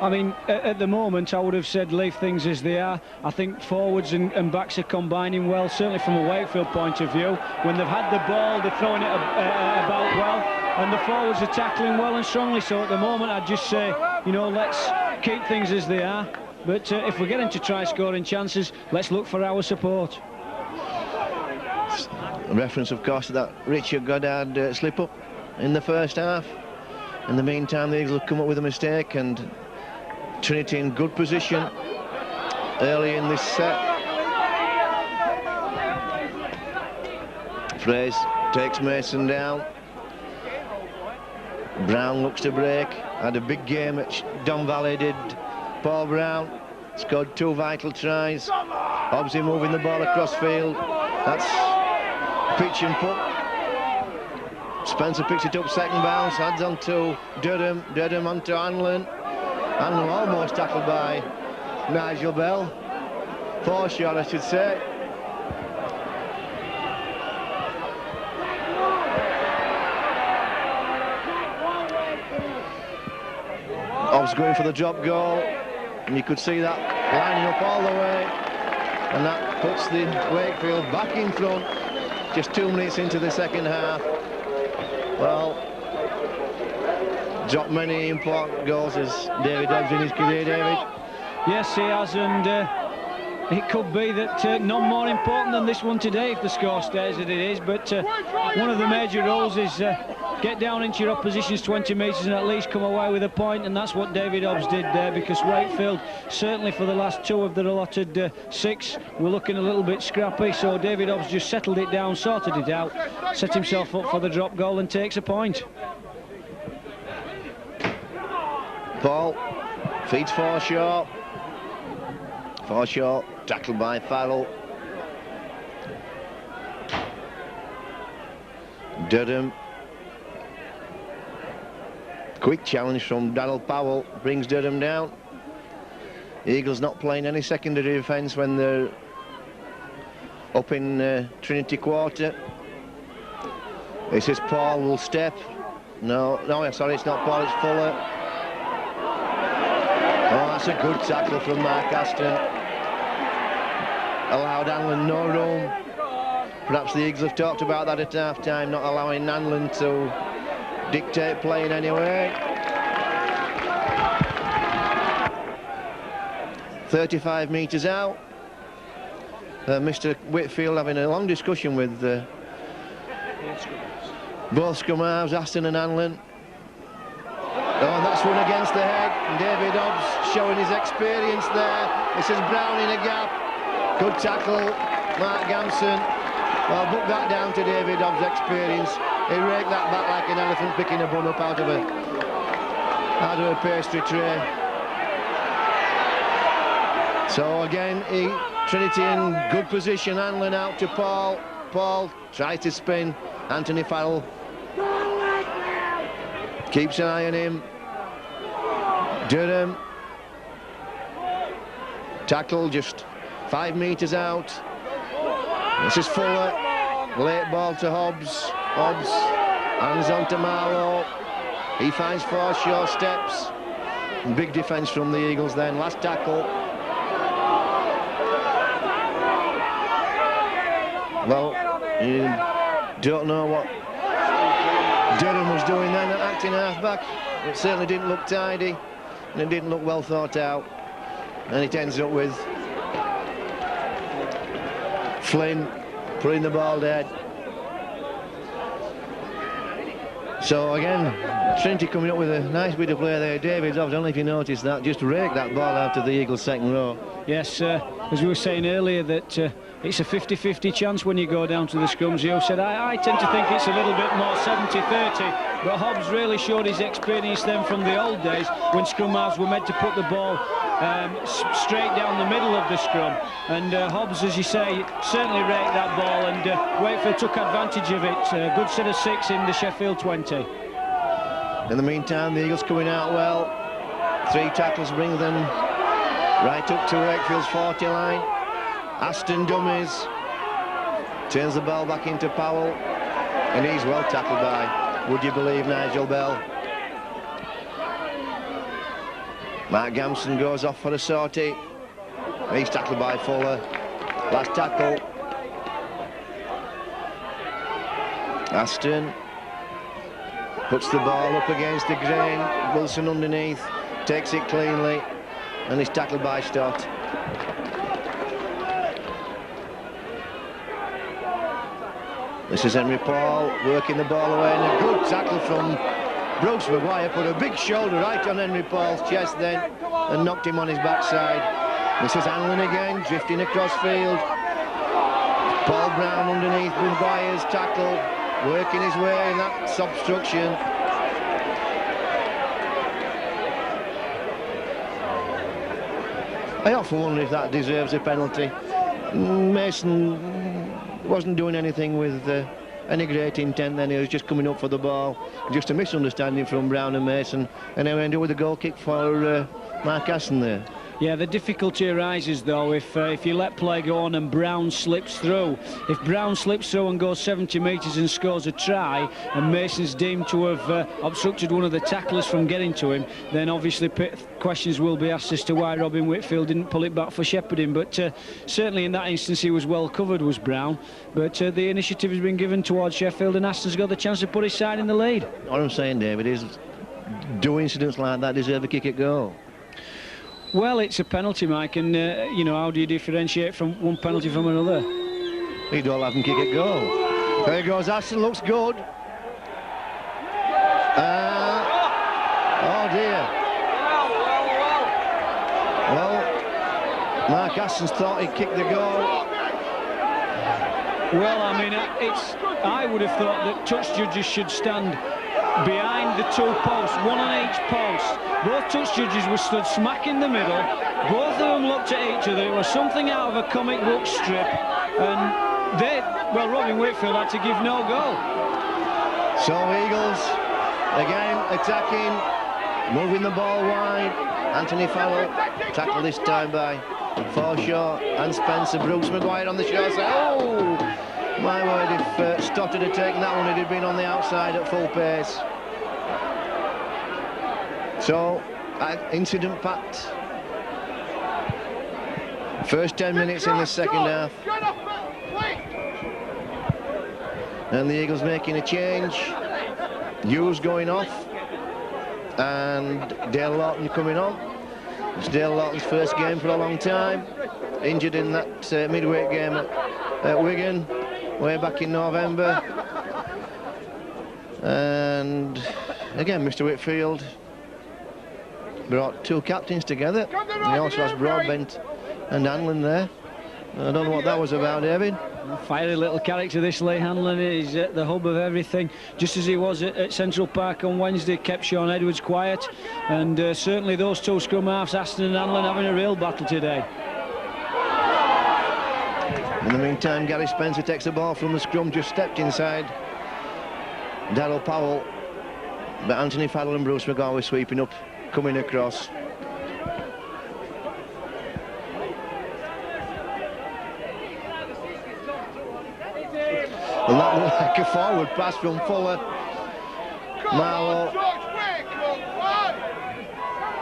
I mean, at the moment, I would have said leave things as they are. I think forwards and backs are combining well, certainly from a Wakefield point of view. When they've had the ball, they're throwing it about well, and the forwards are tackling well and strongly. So at the moment, I'd just say, you know, let's keep things as they are. But if we're getting to try scoring chances, let's look for our support. A reference, of course, to that Richard Goddard slip-up in the first half. In the meantime, the Eagles have come up with a mistake, and Trinity in good position early in this set. Fraze takes Mason down. Brown looks to break. Had a big game at Don Valley, did Paul Brown. Scored 2 vital tries. Hobbsy moving the ball across field. That's pitch and put. Spencer picks it up, second bounce, adds on to Durham. Durham onto Hanlon. Hanlon almost tackled by Nigel Bell. 4 shot, I should say. Hobbs going for the drop goal, and you could see that lining up all the way, and that puts the Wakefield back in front just 2 minutes into the second half. Well, dropped many important goals as David Hobbs in his career, David. Yes, he has, and it could be that none more important than this one today if the score stays as it is. But one of the major roles is get down into your opposition's 20 metres and at least come away with a point, and that's what David Hobbs did there, because Wakefield, certainly for the last 2 of their allotted 6, were looking a little bit scrappy. So David Hobbs just settled it down, sorted it out, set himself up for the drop goal and takes a point. Paul feeds 4 short. 4 short, tackled by Farrell. Durham. Quick challenge from Darryl Powell brings Durham down. Eagles not playing any secondary defence when they're up in Trinity quarter. This is Paul will step. No, sorry, it's not Paul, it's Fuller. Oh, that's a good tackle from Mark Aston. Allowed Hanlon no room. Perhaps the Eagles have talked about that at half-time, not allowing Hanlon to dictate playing anyway. 35 metres out. Mr. Whitfield having a long discussion with both scrum halves, Aston and Hanlon. Oh, that's one against the head, and David Hobbs showing his experience there. This is Brown in a gap. Good tackle, Mark Gamson. Well, book that down to David Hobbs' experience. He raked that back like an elephant picking a bun up out of a pastry tray. So again, Trinity in good position. Hanlon out to Paul. Paul tries to spin. Anthony Farrell keeps an eye on him. Durham. Tackle just 5 metres out. This is Fuller. Late ball to Hobbs. Hobbs hands on to Marlowe. He finds 4 short steps. Big defence from the Eagles then. Last tackle. Well, you don't know what Durham was doing then, acting half-back. It certainly didn't look tidy, and it didn't look well thought out. And it ends up with Flynn putting the ball dead. So again, Trinity coming up with a nice bit of play there. David, I don't know if you noticed that, just raked that ball out of the Eagles' second row. Yes, as we were saying earlier, that it's a 50-50 chance when you go down to the scrums. You said, I tend to think it's a little bit more 70-30, but Hobbs really showed his experience then from the old days when scrum halves were meant to put the ball straight down the middle of the scrum. And Hobbs, as you say, certainly raked that ball, and Wakefield took advantage of it. A good set of 6 in the Sheffield 20. In the meantime, the Eagles coming out well. 3 tackles bring them right up to Wakefield's 40 line. Aston dummies, turns the ball back into Powell, and he's well tackled by, would you believe, Nigel Bell. Mark Gamson goes off for a sortie. He's tackled by Fuller. Last tackle. Aston puts the ball up against the grain. Wilson underneath, takes it cleanly, and is tackled by Stott. This is Henry Paul working the ball away, and a good tackle from Bruce Maguire. Put a big shoulder right on Henry Paul's chest then and knocked him on his backside. This is Hanlon again, drifting across field. Paul Brown underneath Maguire's tackle, working his way in that obstruction. I often wonder if that deserves a penalty. Mason wasn't doing anything with any great intent then. He was just coming up for the ball. Just a misunderstanding from Brown and Mason, and they ended with a goal kick for Mark Aston there. Yeah, the difficulty arises though if you let play go on and Brown slips through. If Brown slips through and goes 70 metres and scores a try, and Mason's deemed to have obstructed one of the tacklers from getting to him, then obviously questions will be asked as to why Robin Whitfield didn't pull it back for shepherding. But certainly in that instance he was well covered, was Brown. But the initiative has been given towards Sheffield, and Aston's got the chance to put his side in the lead. What I'm saying, David, is do incidents like that deserve a kick at goal? Well, it's a penalty, Mike, and you know, how do you differentiate from one penalty from another? You don't have him kick at goal. There goes Aston, looks good. Oh dear. Well, Mark Aston's thought he'd kicked the goal. Well, I mean, I would have thought that touch judges should stand behind the 2 posts, one on each post. Both touch judges were stood smack in the middle. Both of them looked at each other. It was something out of a comic book strip, and Robin Whitfield had to give no goal. So Eagles again attacking, moving the ball wide. Anthony Farrell tackled this time by Forshaw and Spencer. Bruce Maguire on the short side. Oh, my word, if Stott had taken that one, it had been on the outside at full pace. So, incident packed. First 10 minutes in the second half. And the Eagles making a change. Hughes going off. And Dale Lawton coming on. It's Dale Lawton's first game for a long time. Injured in that midweek game at Wigan, way back in November. And again, Mr. Whitfield brought 2 captains together. He also has Broadbent and Hanlon there. I don't know what that was about, David. Fiery little character, this Lee Hanlon. He's at the hub of everything, just as he was at Central Park on Wednesday. Kept Sean Edwards quiet, and certainly those 2 scrum halves, Aston and Hanlon, having a real battle today. In the meantime, Gary Spencer takes the ball from the scrum, just stepped inside Darryl Powell, but Anthony Farrell and Bruce Maguire were sweeping up, coming across. And that looked like a forward pass from Fuller. Marlowe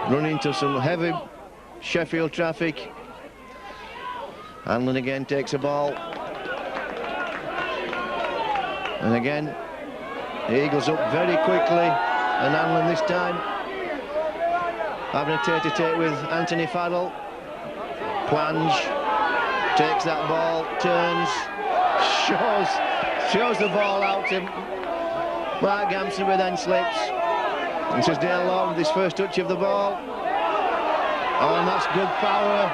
running into some heavy Sheffield traffic. Hanlon again takes a ball. And again, the Eagles up very quickly. And Hanlon this time having a tete-a-tete with Anthony Farrell. Plunge, takes that ball, turns, shows the ball out to Mark Gamson then slips. This is Dale Lawton with his first touch of the ball. Oh, and that's good power.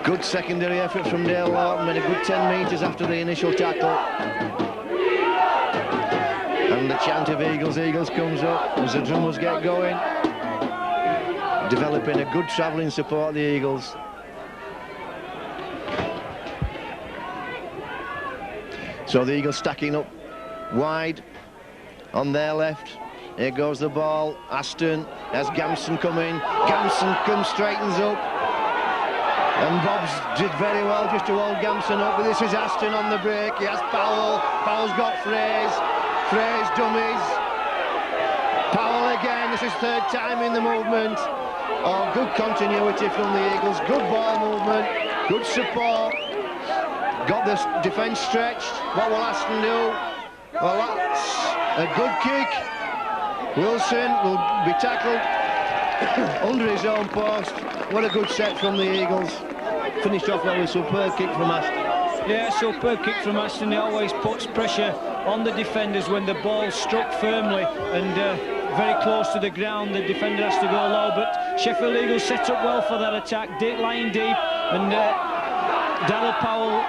Good secondary effort from Dale Lawton, made a good 10 metres after the initial tackle. And the chant of Eagles, Eagles comes up as the drummers get going. Developing a good travelling support, the Eagles. So the Eagles stacking up wide on their left. Here goes the ball. Aston has Gamson coming. Gamson comes, straightens up. And Bobbs did very well just to hold Gamson up. But this is Aston on the break. He has Powell. Powell's got Fraze. Fraze dummies. Powell again. This is third time in the movement. Oh, good continuity from the Eagles. Good ball movement. Good support. Got the defence stretched. What will Aston do? Well, that's a good kick. Wilson will be tackled under his own post. What a good set from the Eagles. Finished off with a superb kick from Aston. Yeah, superb kick from Aston. He always puts pressure on the defenders when the ball struck firmly and very close to the ground. The defender has to go low, but Sheffield Eagles set up well for that attack, lying deep, and Darryl Powell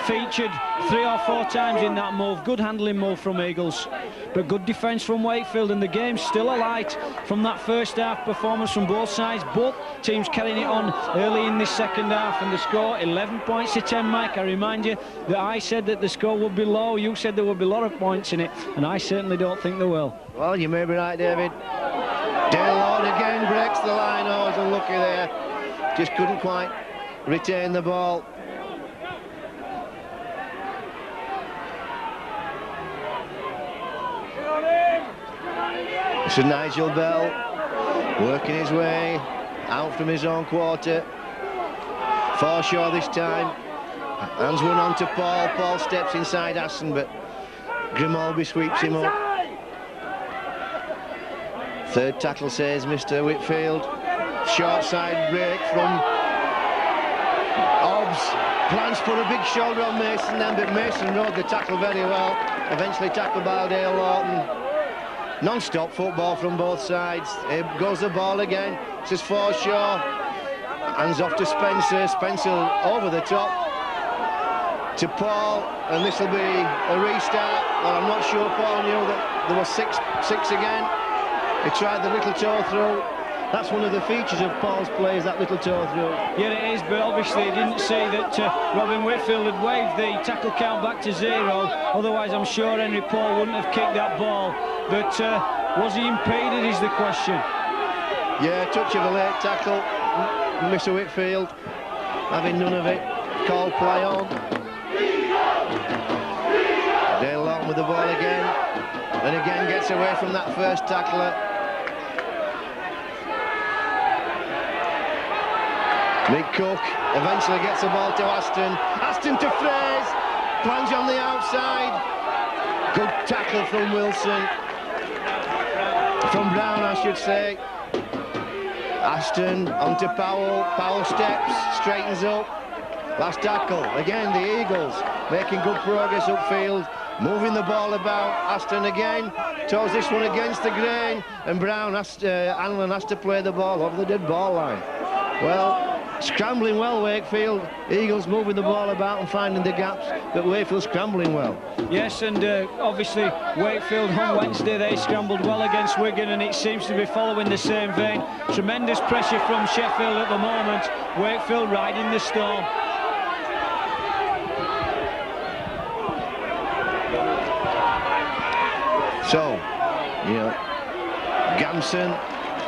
featured 3 or 4 times in that move. Good handling move from Eagles, but good defence from Wakefield, and the game's still alight from that first half performance from both sides. Both teams carrying it on early in this second half, and the score 11 points to 10. Mike, I remind you that I said that the score would be low. You said there would be a lot of points in it, and I certainly don't think there will. Well, you may be right, David. Dale Lawton again breaks the line. Oh, was unlucky there. Just couldn't quite retain the ball. This is Nigel Bell working his way out from his own quarter. Forshaw this time. Hands one on to Paul. Paul steps inside Aston, but Grimaldi sweeps him up. Third tackle, says Mr. Whitfield. Short side break from Hobbs. Plans put a big shoulder on Mason then, but Mason rode the tackle very well. Eventually tackled by Dale Lawton. Non-stop football from both sides. Here goes the ball again. This is Forshaw. Hands off to Spencer. Spencer over the top to Paul, and this will be a restart. Well, I'm not sure Paul knew that there was six again. He tried the little toe through. That's one of the features of Paul's play, is that little toe through. Yeah, it is, but obviously he didn't see that Robin Whitfield had waved the tackle count back to 0. Otherwise, I'm sure Henry Paul wouldn't have kicked that ball. But was he impeded is the question. Yeah, touch of a late tackle. Mr. Whitfield having none of it. Call play on. Dale Lawton with the ball again. And again gets away from that first tackler. Mick Cook eventually gets the ball to Aston. Aston to Fraze. Plunge on the outside. Good tackle from Wilson. From Brown, I should say. Aston onto Powell. Powell steps, straightens up. Last tackle. Again, the Eagles making good progress upfield. Moving the ball about. Aston again towards this one against the grain. And Brown, Allen has to play the ball over the dead ball line. Well, scrambling well, Wakefield. Eagles moving the ball about and finding the gaps, but Wakefield scrambling well. Yes, and obviously Wakefield on Wednesday, they scrambled well against Wigan, and it seems to be following the same vein. Tremendous pressure from Sheffield at the moment. Wakefield riding the storm. So, you know, Gamson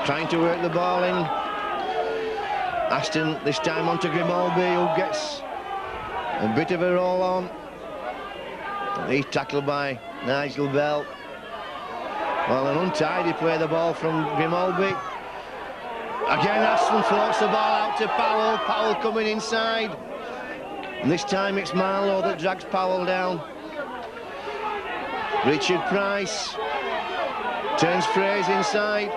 trying to work the ball in. Aston this time onto Grimaldi, who gets a bit of a roll on. He's tackled by Nigel Bell. Well, an untidy play the ball from Grimaldi. Again, Aston floats the ball out to Powell. Powell coming inside. And this time it's Marlowe that drags Powell down. Richard Price turns Fraze inside.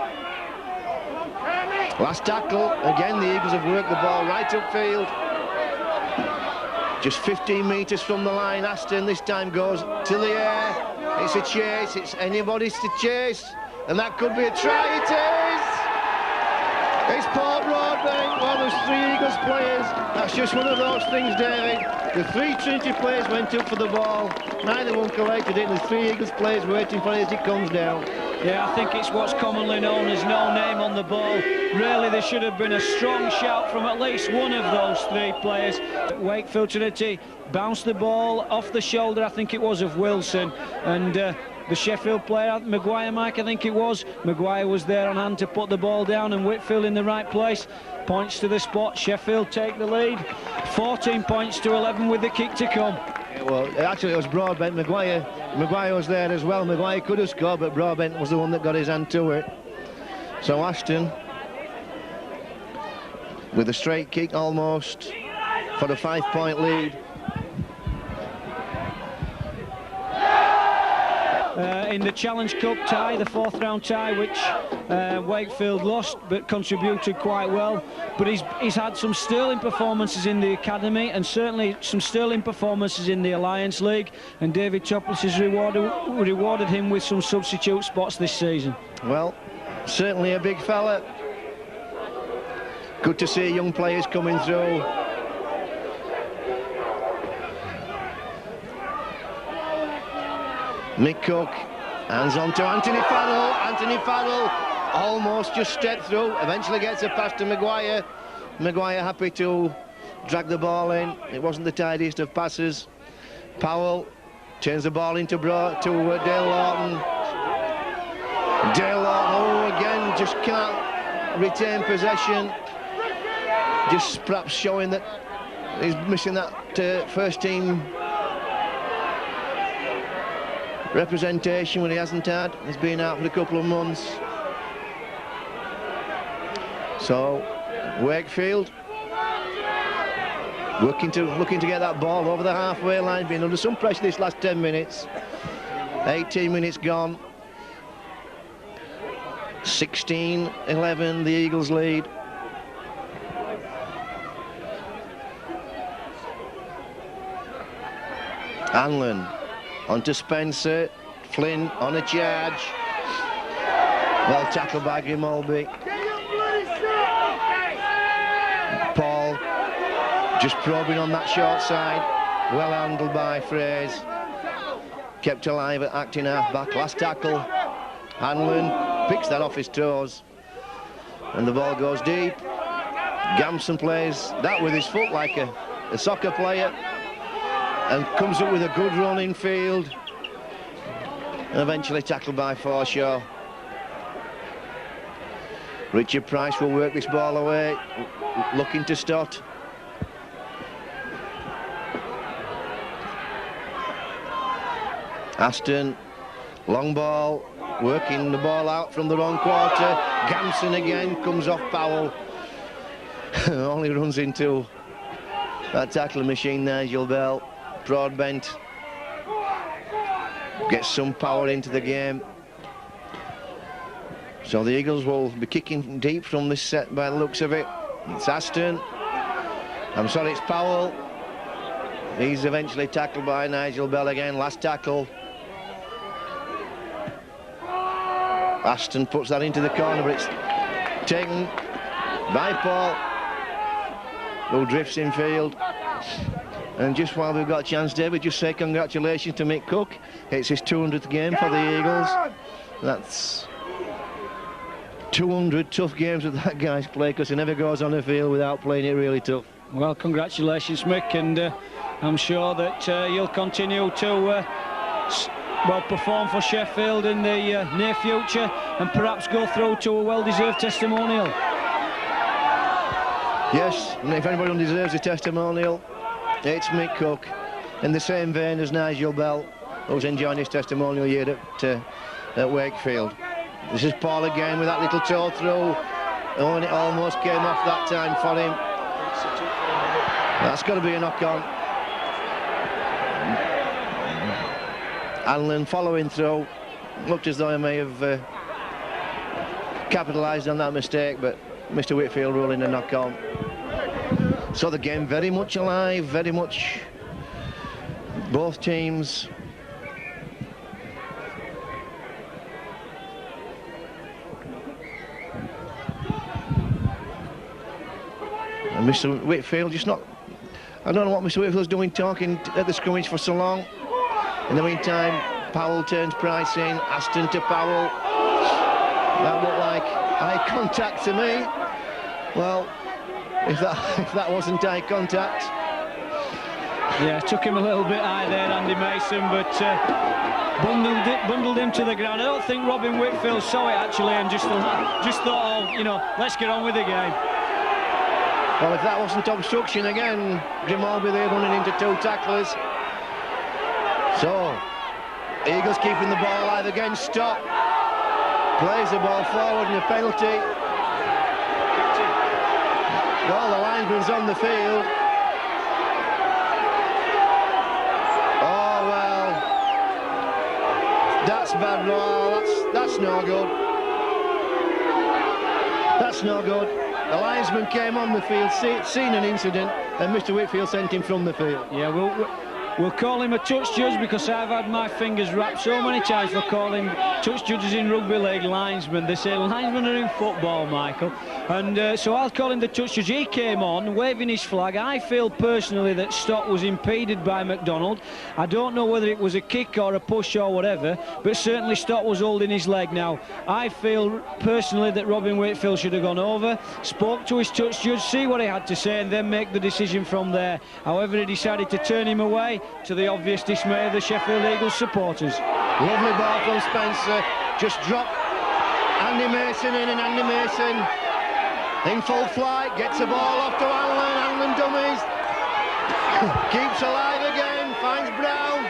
Last tackle. Again, the Eagles have worked the ball right upfield. Just 15 metres from the line. Aston this time goes to the air. It's a chase, it's anybody's to chase, and that could be a try. It is! It's Paul Broadbent, one of the 3 Eagles players. That's just one of those things, David. The 3 Trinity players went up for the ball, neither one collected it, and the 3 Eagles players waiting for it as it comes down. Yeah, I think it's what's commonly known as no name on the ball. Really, there should have been a strong shout from at least one of those 3 players. Wakefield Trinity bounced the ball off the shoulder, I think it was, of Wilson, and the Sheffield player, Maguire, Mike, I think it was. Maguire was there on hand to put the ball down, and Whitfield in the right place. Points to the spot. Sheffield take the lead. 14 points to 11 with the kick to come. Well, actually it was Broadbent. Maguire was there as well. Maguire could have scored, but Broadbent was the one that got his hand to it. So Ashton, with a straight kick almost, for a 5-point lead. In the Challenge Cup tie, the 4th round tie, which Wakefield lost but contributed quite well. But he's had some sterling performances in the academy, and certainly some sterling performances in the Alliance League, and David Topless has rewarded him with some substitute spots this season. Well, certainly a big fella. Good to see young players coming through. Mick Cook, hands on to Anthony Farrell. Anthony Farrell almost just stepped through, eventually gets a pass to Maguire. Maguire happy to drag the ball in. It wasn't the tidiest of passes. Powell turns the ball into Dale Lawton. Dale Lawton, again, just can't retain possession. Just perhaps showing that he's missing that first team representation when he hasn't had. He's been out for a couple of months. So Wakefield looking to get that ball over the halfway line, being under some pressure this last 10 minutes. 18 minutes gone. 16-11 the Eagles lead. Anlin onto Spencer. Flynn on a charge. Well tackled by Grimaldi. Paul just probing on that short side. Well handled by Fraze. Kept alive at acting half-back. Last tackle. Hanlon picks that off his toes. And the ball goes deep. Gamson plays that with his foot like a soccer player. And comes up with a good run in field. And eventually tackled by Forshaw. Richard Price will work this ball away, looking to Stott. Aston, long ball, working the ball out from the wrong quarter. Gamson again, comes off Powell. Only runs into that tackling machine, Nigel Bell. Broadbent gets some power into the game. So the Eagles will be kicking deep from this set by the looks of it. It's Aston. I'm sorry, it's Powell. He's eventually tackled by Nigel Bell again. Last tackle. Aston puts that into the corner, but it's taken by Paul, who drifts in field. And just while we've got a chance, David, just say congratulations to Mick Cook. It's his 200th game for the Eagles. That's 200 tough games that guy's played, because he never goes on the field without playing it really tough. Well, congratulations, Mick, and I'm sure that you'll continue to perform for Sheffield in the near future, and perhaps go through to a well-deserved testimonial. Yes, and if anybody deserves a testimonial, it's Mick Cook, in the same vein as Nigel Bell, who's enjoying his testimonial year at Wakefield. This is Paul again with that little toe through. Oh, and it almost came off that time for him. That's got to be a knock-on. Anlin following through. Looked as though he may have capitalised on that mistake, but Mr. Whitfield ruling a knock-on. So the game very much alive, very much both teams Mr. Wakefield just not... I don't know what Mr. Wakefield's doing, talking at the scrummage for so long. In the meantime, Powell turns Price in, Aston to Powell. That looked like eye contact to me. Well, if that wasn't eye contact. Yeah, took him a little bit high there, Andy Mason, but bundled him to the ground. I don't think Robin Whitfield saw it actually and just thought, oh, you know, let's get on with the game. Well, if that wasn't obstruction again, Grimaldi there running into two tacklers. So, Eagles keeping the ball alive again, stop. Plays the ball forward and a penalty. Well, the linesman's on the field. Oh, well. That's bad. No, that's no good. That's no good. The linesman came on the field, seen an incident, and Mr. Whitfield sent him from the field. Yeah, we'll call him a touch judge because I've had my fingers wrapped so many times for calling touch judges in rugby league linesmen. They say linesmen are in football, Michael. And so I'll call him the touch judge. He came on waving his flag. I feel personally that Stott was impeded by McDonald. I don't know whether it was a kick or a push or whatever, but certainly Stott was holding his leg. Now, I feel personally that Robin Wakefield should have gone over, spoke to his touch judge, see what he had to say, and then make the decision from there. However, he decided to turn him away, to the obvious dismay of the Sheffield Eagles supporters. Lovely ball from Spencer, just dropped Andy Mason in, and Andy Mason in full flight, gets the ball off to Hanlon dummies, keeps alive again, finds Brown,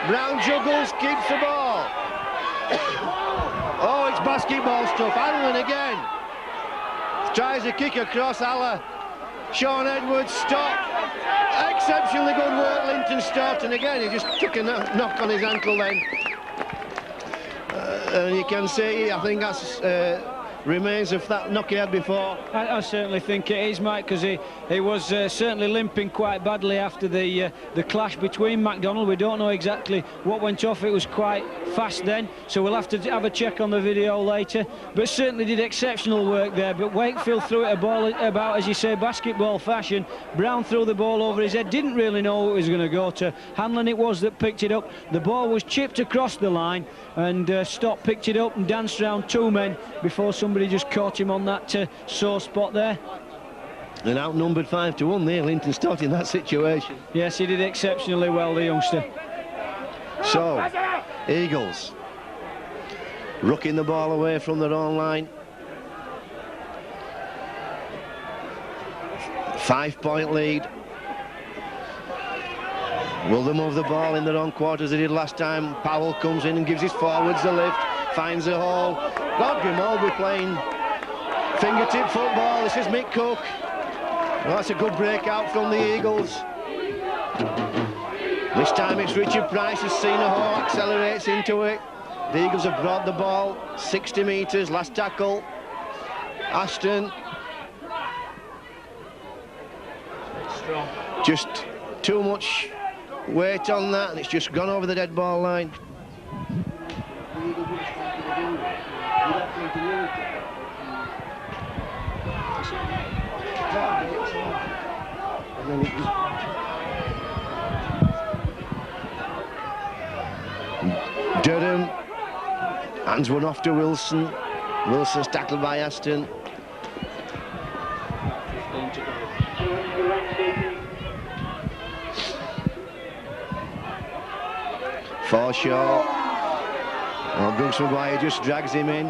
Brown juggles, keeps the ball. Oh, it's basketball stuff, Hanlon again, tries a kick across, Sean Edwards, stop. Exceptionally good work, Linton Stott, and again he just took a knock on his ankle then. And you can see, I think that's remains of that knock he had before. I certainly think it is, Mike, because he was certainly limping quite badly after the clash between McDonald. We don't know exactly what went off. It was quite fast then, so we'll have to have a check on the video later. But certainly did exceptional work there. But Wakefield threw it a ball about, as you say, basketball fashion. Brown threw the ball over his head, didn't really know who it was going to go to. Hanlon it was that picked it up. The ball was chipped across the line, and Stott picked it up and danced around two men before somebody just caught him on that sore spot there. And outnumbered 5-1 there, Linton Stott, in that situation. Yes, he did exceptionally well, the youngster. So, Eagles rooking the ball away from their own line. 5-point lead. Will they move the ball in their own quarter as they did last time? Powell comes in and gives his forwards a lift, finds a hole. God, Grimaldi playing fingertip football. This is Mick Cook. Well, that's a good breakout from the Eagles. This time it's Richard Price has seen a hole, accelerates into it. The Eagles have brought the ball 60 metres, last tackle. Ashton. Strong. Just too much weight on that, and it's just gone over the dead ball line. Durham hands one off to Wilson. Wilson's tackled by Aston. Forshaw. Oh, Brooks Maguire just drags him in.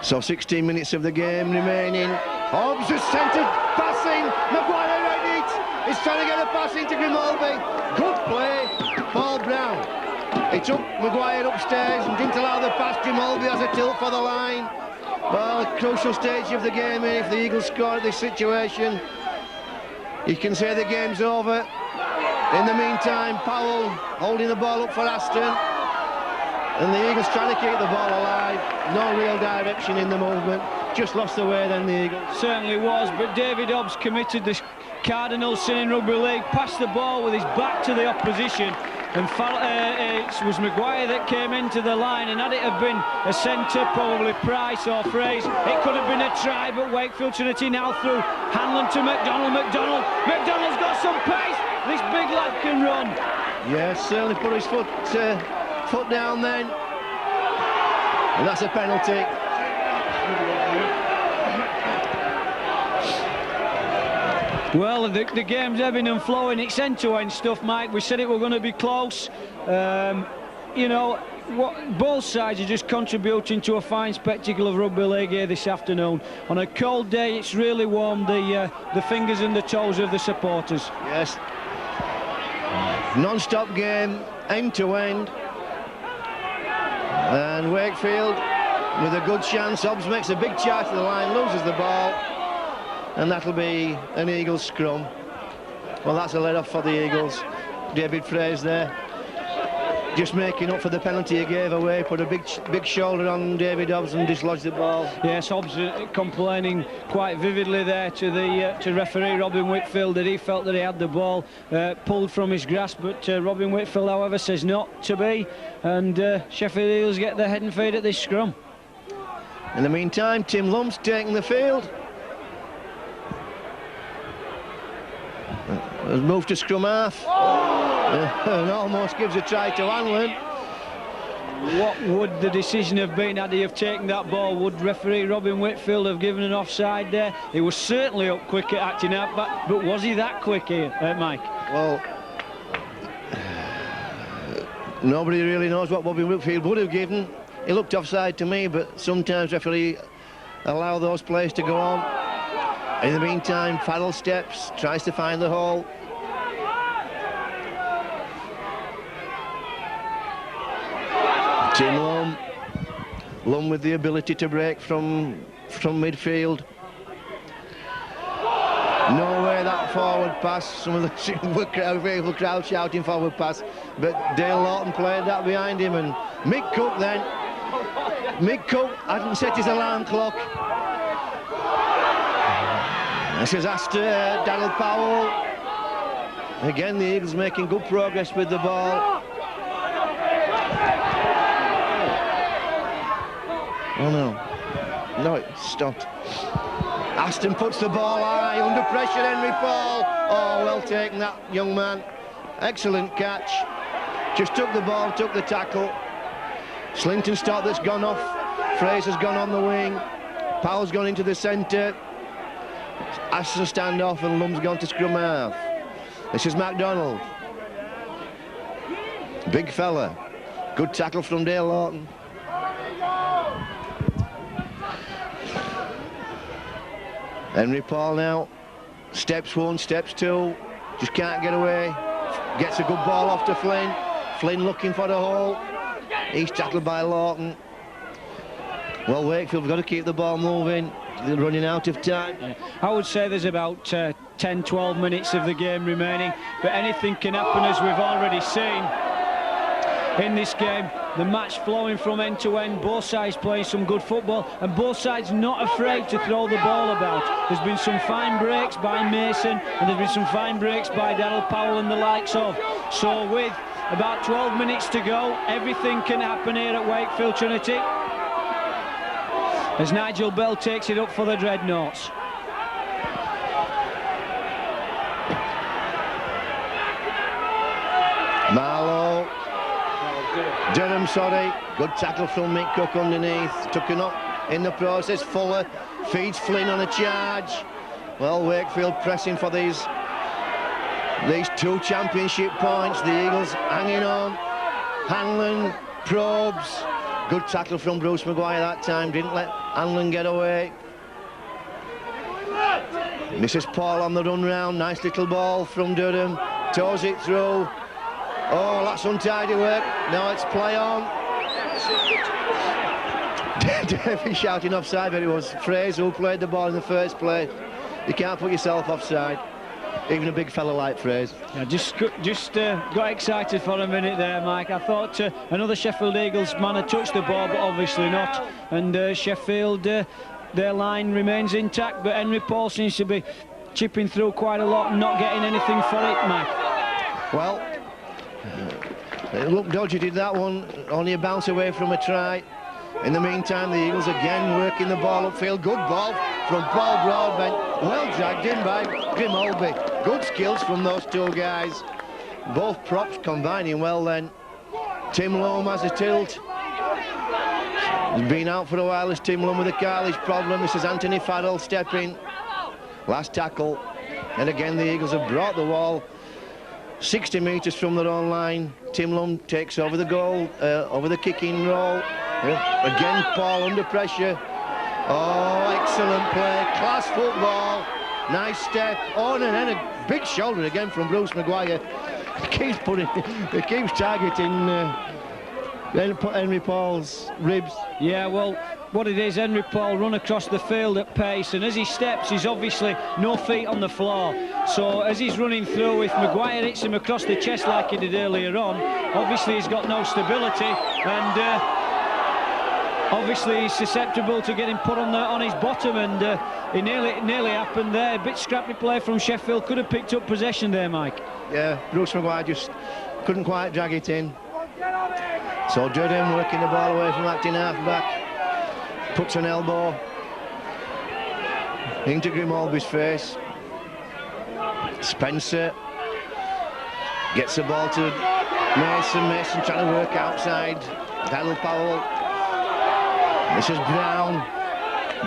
So 16 minutes of the game remaining. Hobbs is centred, passing. Maguire read it. He's trying to get a pass into Grimaldi. Good play, Paul Brown. He took Maguire upstairs and didn't allow the pass. Grimaldi has a tilt for the line. Well, a crucial stage of the game here. If the Eagles score at this situation, you can say the game's over. In the meantime, Powell holding the ball up for Aston. And the Eagles trying to keep the ball alive. No real direction in the movement. Just lost the way then, the Eagles. Certainly was, but David Hobbs committed this Cardinals sin in rugby league, passed the ball with his back to the opposition. and it was Maguire that came into the line, and had it have been a centre, probably Price or Fraser, it could have been a try, but Wakefield Trinity now through. Hanlon to McDonald's got some pace. This big lad can run. Yes, certainly put his foot down then. And that's a penalty. Well, the game's ebbing and flowing. It's end-to-end stuff, Mike. We said it were going to be close. You know, both sides are just contributing to a fine spectacle of rugby league here this afternoon. On a cold day, it's really warmed the fingers and the toes of the supporters. Yes. Non-stop game, end-to-end. And Wakefield with a good chance. Hobbs makes a big charge to the line, loses the ball, and that'll be an Eagles scrum. Well, that's a let-off for the Eagles. David Fraser there, just making up for the penalty he gave away, put a big shoulder on David Hobbs and dislodged the ball. Yes, Hobbs complaining quite vividly there to referee Robin Whitfield that he felt that he had the ball pulled from his grasp, but Robin Whitfield, however, says not to be, and Sheffield Eagles get their head and feet at this scrum. In the meantime, Tim Lump's taking the field. Has moved to scrum half. And almost gives a try to Hanlon. What would the decision have been had he have taken that ball? Would referee Robin Whitfield have given an offside there? He was certainly up quick at acting out, but was he that quick here, Mike? Well, nobody really knows what Robin Whitfield would have given. He looked offside to me, but sometimes referee allow those plays to go on. In the meantime, Farrell steps, tries to find the hole. Tim Lum with the ability to break from midfield. Nowhere that forward pass. Some of the crowd shouting forward pass, but Dale Lawton played that behind him, and Mick Cook then. Mick Cook hadn't set his alarm clock. This is Astor, Darryl Powell. Again, the Eagles making good progress with the ball. Oh no, it stopped. Aston puts the ball high, under pressure, Henry Paul. Oh, well taken that young man. Excellent catch. Just took the ball, took the tackle. Slinton stop that's gone off. Fraser's gone on the wing. Powell's gone into the centre. Aston stand off and Lum's gone to scrum half. This is MacDonald. Big fella. Good tackle from Dale Lawton. Henry Paul now. Steps one, steps two. Just can't get away. Gets a good ball off to Flynn. Flynn looking for the hole. He's tackled by Lawton. Well, Wakefield's got to keep the ball moving. They're running out of time. Yeah. I would say there's about 10-12 minutes of the game remaining, but anything can happen, as we've already seen in this game. The match flowing from end to end, both sides playing some good football, and both sides not afraid to throw the ball about. There's been some fine breaks by Mason, and there's been some fine breaks by Darryl Powell and the likes of. So with about 12 minutes to go, everything can happen here at Wakefield Trinity, as Nigel Bell takes it up for the Dreadnoughts. Marlowe. Durham, sorry. Good tackle from Mick Cook underneath. Took it up in the process. Fuller feeds Flynn on a charge. Well, Wakefield pressing for these 2 championship points. The Eagles hanging on. Hanlon probes. Good tackle from Bruce Maguire that time. Didn't let Hanlon get away. Mrs. Paul on the run round. Nice little ball from Durham. Toes it through. Oh, that's untidy work. Now it's play on. David shouting offside, but it was Fraser who played the ball in the first place. You can't put yourself offside, even a big fella like Fraser. Yeah, just got excited for a minute there, Mike. I thought another Sheffield Eagles man had touched the ball, but obviously not. And Sheffield, their line remains intact, but Henry Paul seems to be chipping through quite a lot and not getting anything for it, Mike. Well, It looked dodgy, did that one. Only a bounce away from a try. In the meantime, the Eagles again working the ball upfield. Good ball from Paul Broadbent. Well dragged in by Grimaldi. Good skills from those two guys. Both props combining well then. Tim Loam has a tilt. He's been out for a while, this Tim Loam with a cartilage problem. This is Anthony Farrell stepping. Last tackle. And again, the Eagles have brought the wall 60 metres from their own line. Tim Loam takes over the goal, over the kicking roll. Again, Paul under pressure. Oh, excellent play, class football. Nice step. Oh, and then a big shoulder again from Bruce Maguire. He keeps targeting Henry Paul's ribs. Yeah, well, what it is, Henry Paul run across the field at pace, and as he steps, he's obviously no feet on the floor. So as he's running through, if Maguire hits him across the chest like he did earlier on, obviously he's got no stability, and obviously he's susceptible to getting put on his bottom, and it nearly happened there. A bit scrappy play from Sheffield, could have picked up possession there, Mike. Yeah, Bruce Maguire just couldn't quite drag it in. So Durham working the ball away from acting half-back, puts an elbow into Grimaldi's face. Spencer gets the ball to Mason trying to work outside. Daniel Powell. This is Brown.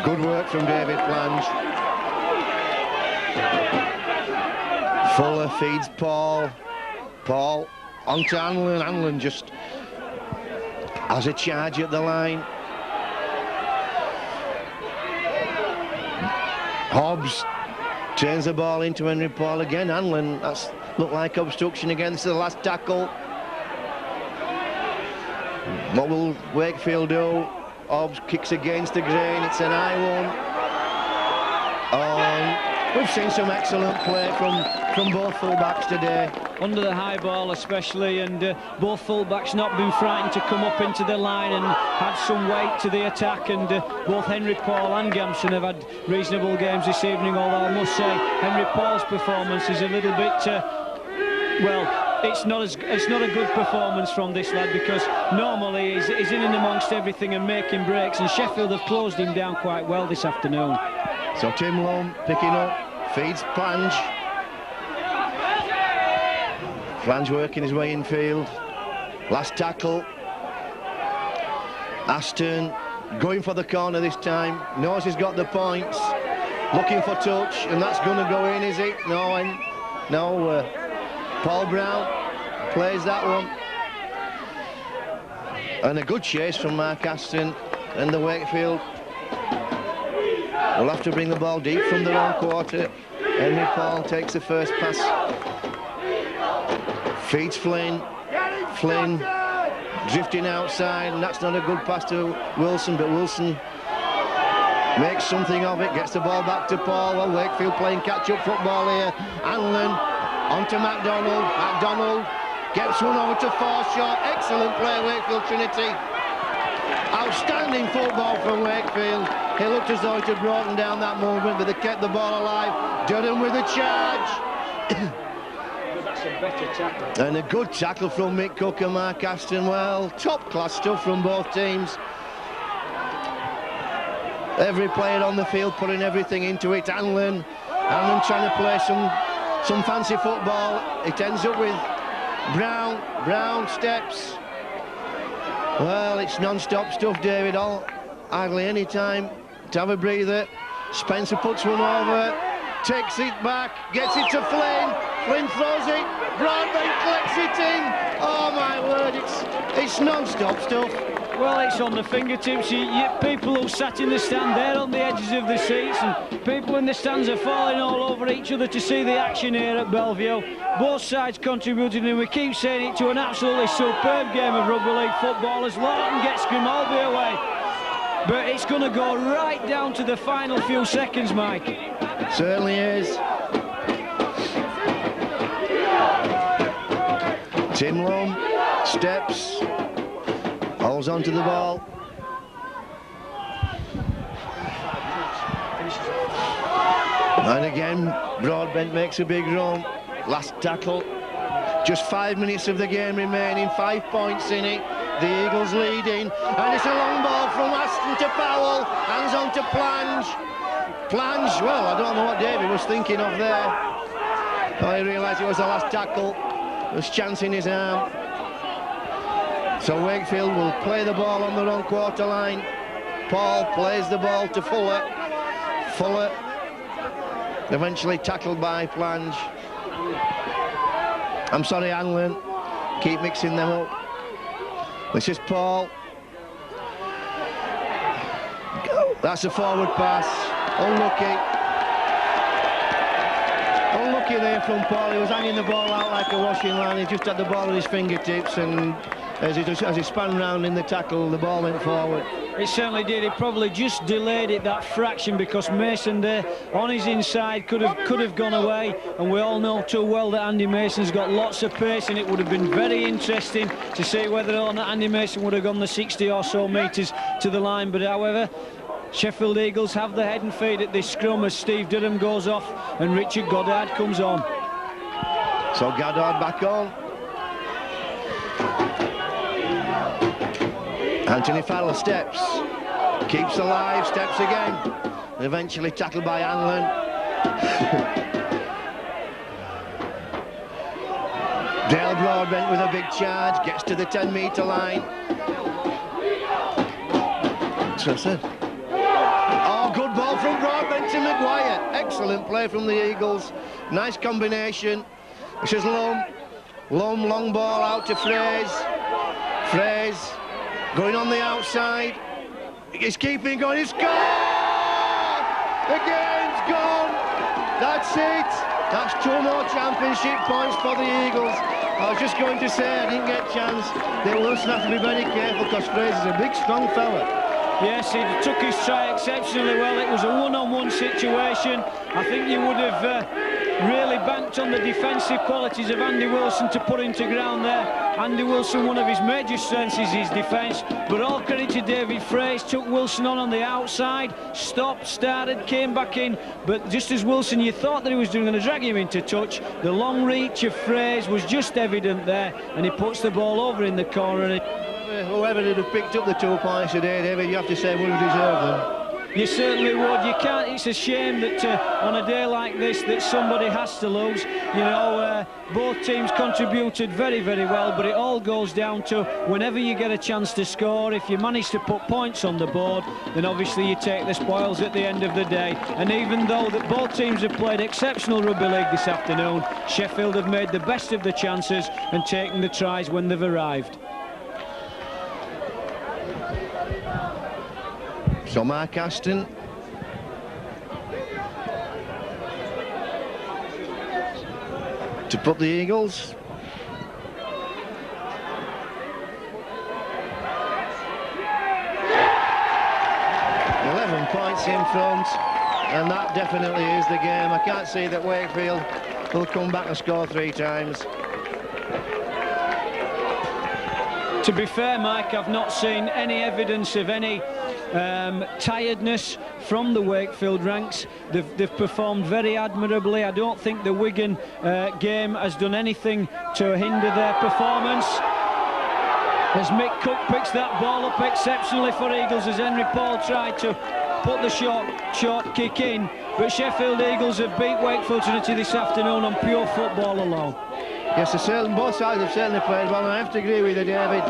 Good work from David Flange. Fuller feeds Paul. Paul onto Hanlon. Hanlon just has a charge at the line. Hobbs turns the ball into Henry Paul again. Hanlon, that's looked like obstruction against the last tackle. What will Wakefield do? Hobbs kicks against the grain. It's an high one. We've seen some excellent play from both full-backs today. Under the high ball especially, and both full-backs not been frightened to come up into the line and had some weight to the attack, and both Henry Paul and Gamson have had reasonable games this evening, although I must say Henry Paul's performance is a little bit, well, it's not a good performance from this lad, because normally he's in and amongst everything and making breaks, and Sheffield have closed him down quite well this afternoon. So Tim Loam picking up, feeds Flange. Flange working his way infield. Last tackle. Aston going for the corner this time. Knows he's got the points. Looking for touch, and that's going to go in, is it? No, Paul Brown plays that one. And a good chase from Mark Aston and the Wakefield. We'll have to bring the ball deep from their own quarter. Henry Paul takes the first pass. Feeds Flynn. Flynn drifting outside, and that's not a good pass to Wilson, but Wilson makes something of it, gets the ball back to Paul. Well, Wakefield playing catch-up football here. Hanlon onto MacDonald. MacDonald gets one over to Forshaw. Excellent play, Wakefield Trinity. Outstanding football from Wakefield. It looked as though it had broken down that movement, but they kept the ball alive. Durham with a charge. That's a better tackle. And a good tackle from Mick Cook and Mark Aston. Well, top-class stuff from both teams. Every player on the field putting everything into it. Hanlon trying to play some fancy football. It ends up with Brown. Brown steps. Well, it's non-stop stuff, David. Hardly any time to have a breather. Spencer puts one over, takes it back, gets it to Flynn. Flynn throws it. Broadbent collects it in. Oh my word, it's non-stop stuff. Well, it's on the fingertips. People who sat in the stand, they're on the edges of the seats, and people in the stands are falling all over each other to see the action here at Bellevue. Both sides contributing, and we keep saying it, to an absolutely superb game of rugby league football as Lawton gets Grimaldi away. But it's going to go right down to the final few seconds, Mike. Certainly is. Tim Loam steps, holds onto the ball. And again, Broadbent makes a big run. Last tackle. Just 5 minutes of the game remaining, 5 points in it. The Eagles leading, and it's a long ball from Aston to Powell. Hands on to Plange. Plange, well, I don't know what David was thinking of there. Oh, he realised it was the last tackle. There was chance in his arm. So Wakefield will play the ball on the wrong quarter line. Paul plays the ball to Fuller. Fuller eventually tackled by Plange. I'm sorry, Hanlon. Keep mixing them up. This is Paul. That's a forward pass. Unlucky. Unlucky there from Paul. He was hanging the ball out like a washing line. He just had the ball at his fingertips, and as he span round in the tackle, the ball went forward. It certainly did. He probably just delayed it that fraction, because Mason there on his inside could have gone away, and we all know too well that Andy Mason's got lots of pace, and it would have been very interesting to see whether or not Andy Mason would have gone the 60 or so metres to the line. But however, Sheffield Eagles have the head and feet at this scrum as Steve Durham goes off and Richard Goddard comes on. So Goddard back on. Anthony Farrell steps, keeps alive, steps again, and eventually tackled by Hanlon. Dale Broadbent with a big charge, gets to the 10-metre line. That's what I said. Oh, good ball from Broadbent to Maguire. Excellent play from the Eagles. Nice combination. This is Lum. Lum, long ball out to Fraze. Fraze going on the outside. He's keeping going. He's gone! The game's gone! That's it! That's 2 more championship points for the Eagles. I was just going to say, I didn't get a chance. They will also have to be very careful, because Fraser's a big, strong fella. Yes, he took his try exceptionally well. It was a one-on-one situation. I think you would have really banked on the defensive qualities of Andy Wilson to put him to ground there. Andy Wilson, one of his major strengths is his defence, but all credit to David Fraze. Took Wilson on the outside, stopped, started, came back in, but just as Wilson, you thought that he was going to drag him into touch, the long reach of Fraze was just evident there, and he puts the ball over in the corner. Whoever would have picked up the 2 points today, David, you have to say would have deserved them. You certainly would. You can't. It's a shame that on a day like this that somebody has to lose. You know, both teams contributed very, very well, but it all goes down to whenever you get a chance to score, if you manage to put points on the board, then obviously you take the spoils at the end of the day. And even though that both teams have played exceptional rugby league this afternoon, Sheffield have made the best of the chances and taken the tries when they've arrived. So Mark Aston to put the Eagles. Points in front, and that definitely is the game. I can't see that Wakefield will come back and score 3 times. To be fair, Mike, I've not seen any evidence of any tiredness from the Wakefield ranks. They've performed very admirably. I don't think the Wigan game has done anything to hinder their performance. As Mick Cook picks that ball up exceptionally for Eagles, as Henry Paul tried to put the short kick in, but Sheffield Eagles have beat Wakefield Trinity this afternoon on pure football alone. Yes, both sides have certainly played well, and I have to agree with you, David.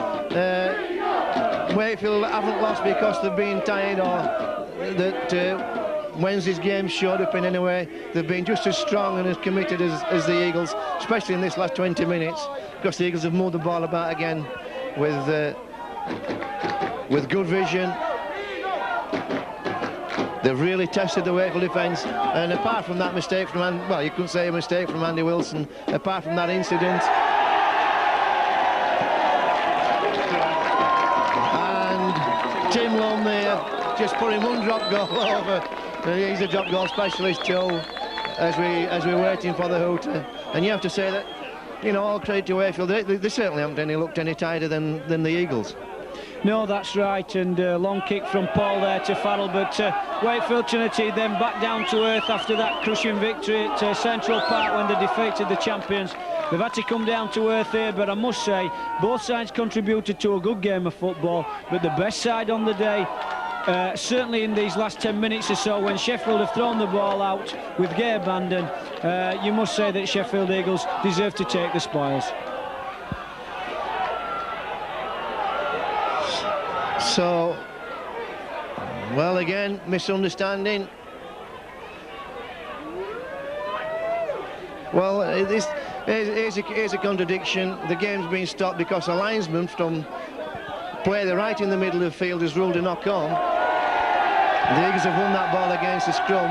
Wakefield haven't lost because they've been tired, or that Wednesday's game showed up in any way. They've been just as strong and as committed as the Eagles, especially in this last 20 minutes, because the Eagles have moved the ball about again with good vision. They've really tested the Wakefield defence, and apart from that mistake from well, you couldn't say a mistake from Andy Wilson, apart from that incident, and Tim Lum there just putting one drop goal over. He's a drop goal specialist, Joe, as we're waiting for the hooter. And you have to say that, you know, all credit to Wakefield, they certainly haven't looked any tighter than the Eagles. No, that's right, and long kick from Paul there to Farrell, but Wakefield Trinity then back down to earth after that crushing victory at Central Park when they defeated the champions. They've had to come down to earth here, but I must say, both sides contributed to a good game of football, but the best side on the day, certainly in these last 10 minutes or so, when Sheffield have thrown the ball out with gay abandon, you must say that Sheffield Eagles deserve to take the spoils. So, well, again, misunderstanding. Well, here's a contradiction. The game's been stopped because a linesman from player right in the middle of the field has ruled a knock on. The Eagles have won that ball against the scrum.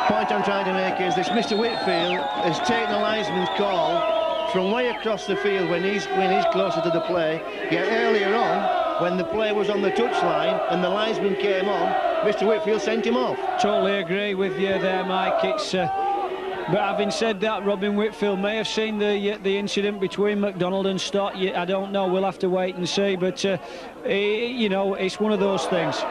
Point I'm trying to make is this: Mr. Whitfield has taken the linesman's call from way across the field when he's closer to the play. Yet earlier on, when the play was on the touchline and the linesman came on, Mr. Whitfield sent him off. Totally agree with you there, Mike. It's but having said that, Robin Whitfield may have seen the incident between McDonald and Stott. I don't know, we'll have to wait and see, but you know, it's one of those things.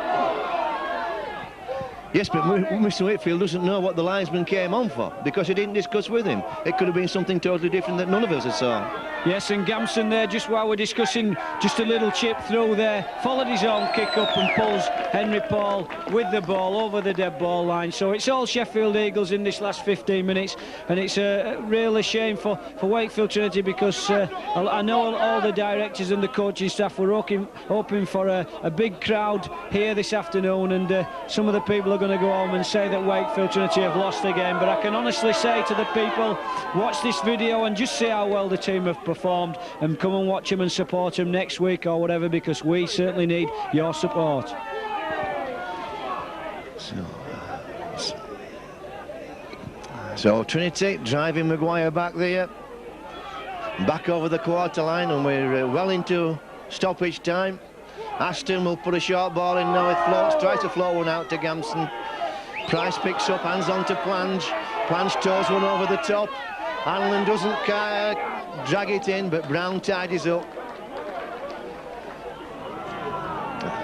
Yes, but Mr. Wakefield doesn't know what the linesman came on for, because he didn't discuss with him. It could have been something totally different that none of us had saw. Yes, and Gamson there, just while we're discussing, just a little chip through there, followed his own kick up and pulls Henry Paul with the ball over the dead ball line. So it's all Sheffield Eagles in this last 15 minutes, and it's a really shame for Wakefield Trinity, because I know all the directors and the coaching staff were hoping for a big crowd here this afternoon, and some of the people are going to go home and say that Wakefield Trinity have lost the game. But I can honestly say to the people, watch this video and just see how well the team have performed, and come and watch them and support them next week or whatever, because we certainly need your support. So Trinity driving Maguire back there, back over the quarter line, and we're well into stoppage time. Aston will put a short ball in now. It floats, tries to float one out to Gamson. Price picks up, hands on to Plange. Plange toes one over the top. Hanlon doesn't drag it in, but Brown tidies up.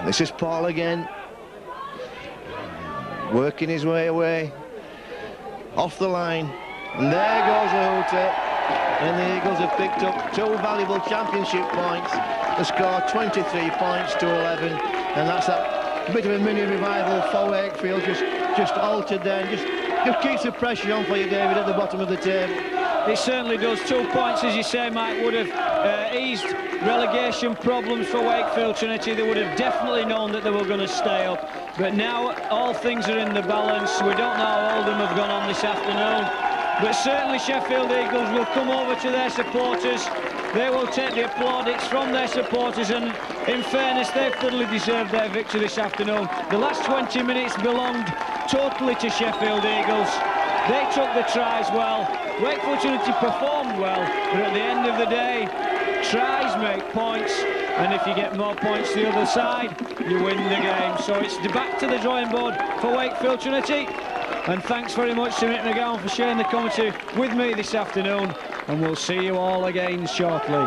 This is Paul again, working his way away, off the line, and there goes the hooter, and the Eagles have picked up 2 valuable championship points to score 23 points to 11, and that's a bit of a mini revival for Wakefield, just altered there, and just keeps the pressure on for you, David, at the bottom of the table. It certainly does. 2 points, as you say, Mike, would have eased relegation problems for Wakefield Trinity. They would have definitely known that they were going to stay up. But now all things are in the balance. We don't know how Oldham have gone on this afternoon. But certainly Sheffield Eagles will come over to their supporters. They will take the plaudits from their supporters, and in fairness, they've thoroughly deserved their victory this afternoon. The last 20 minutes belonged totally to Sheffield Eagles. They took the tries well. Wakefield Trinity performed well, but at the end of the day, tries make points, and if you get more points the other side, you win the game. So it's back to the drawing board for Wakefield Trinity, and thanks very much to Mick McGowan for sharing the commentary with me this afternoon, and we'll see you all again shortly.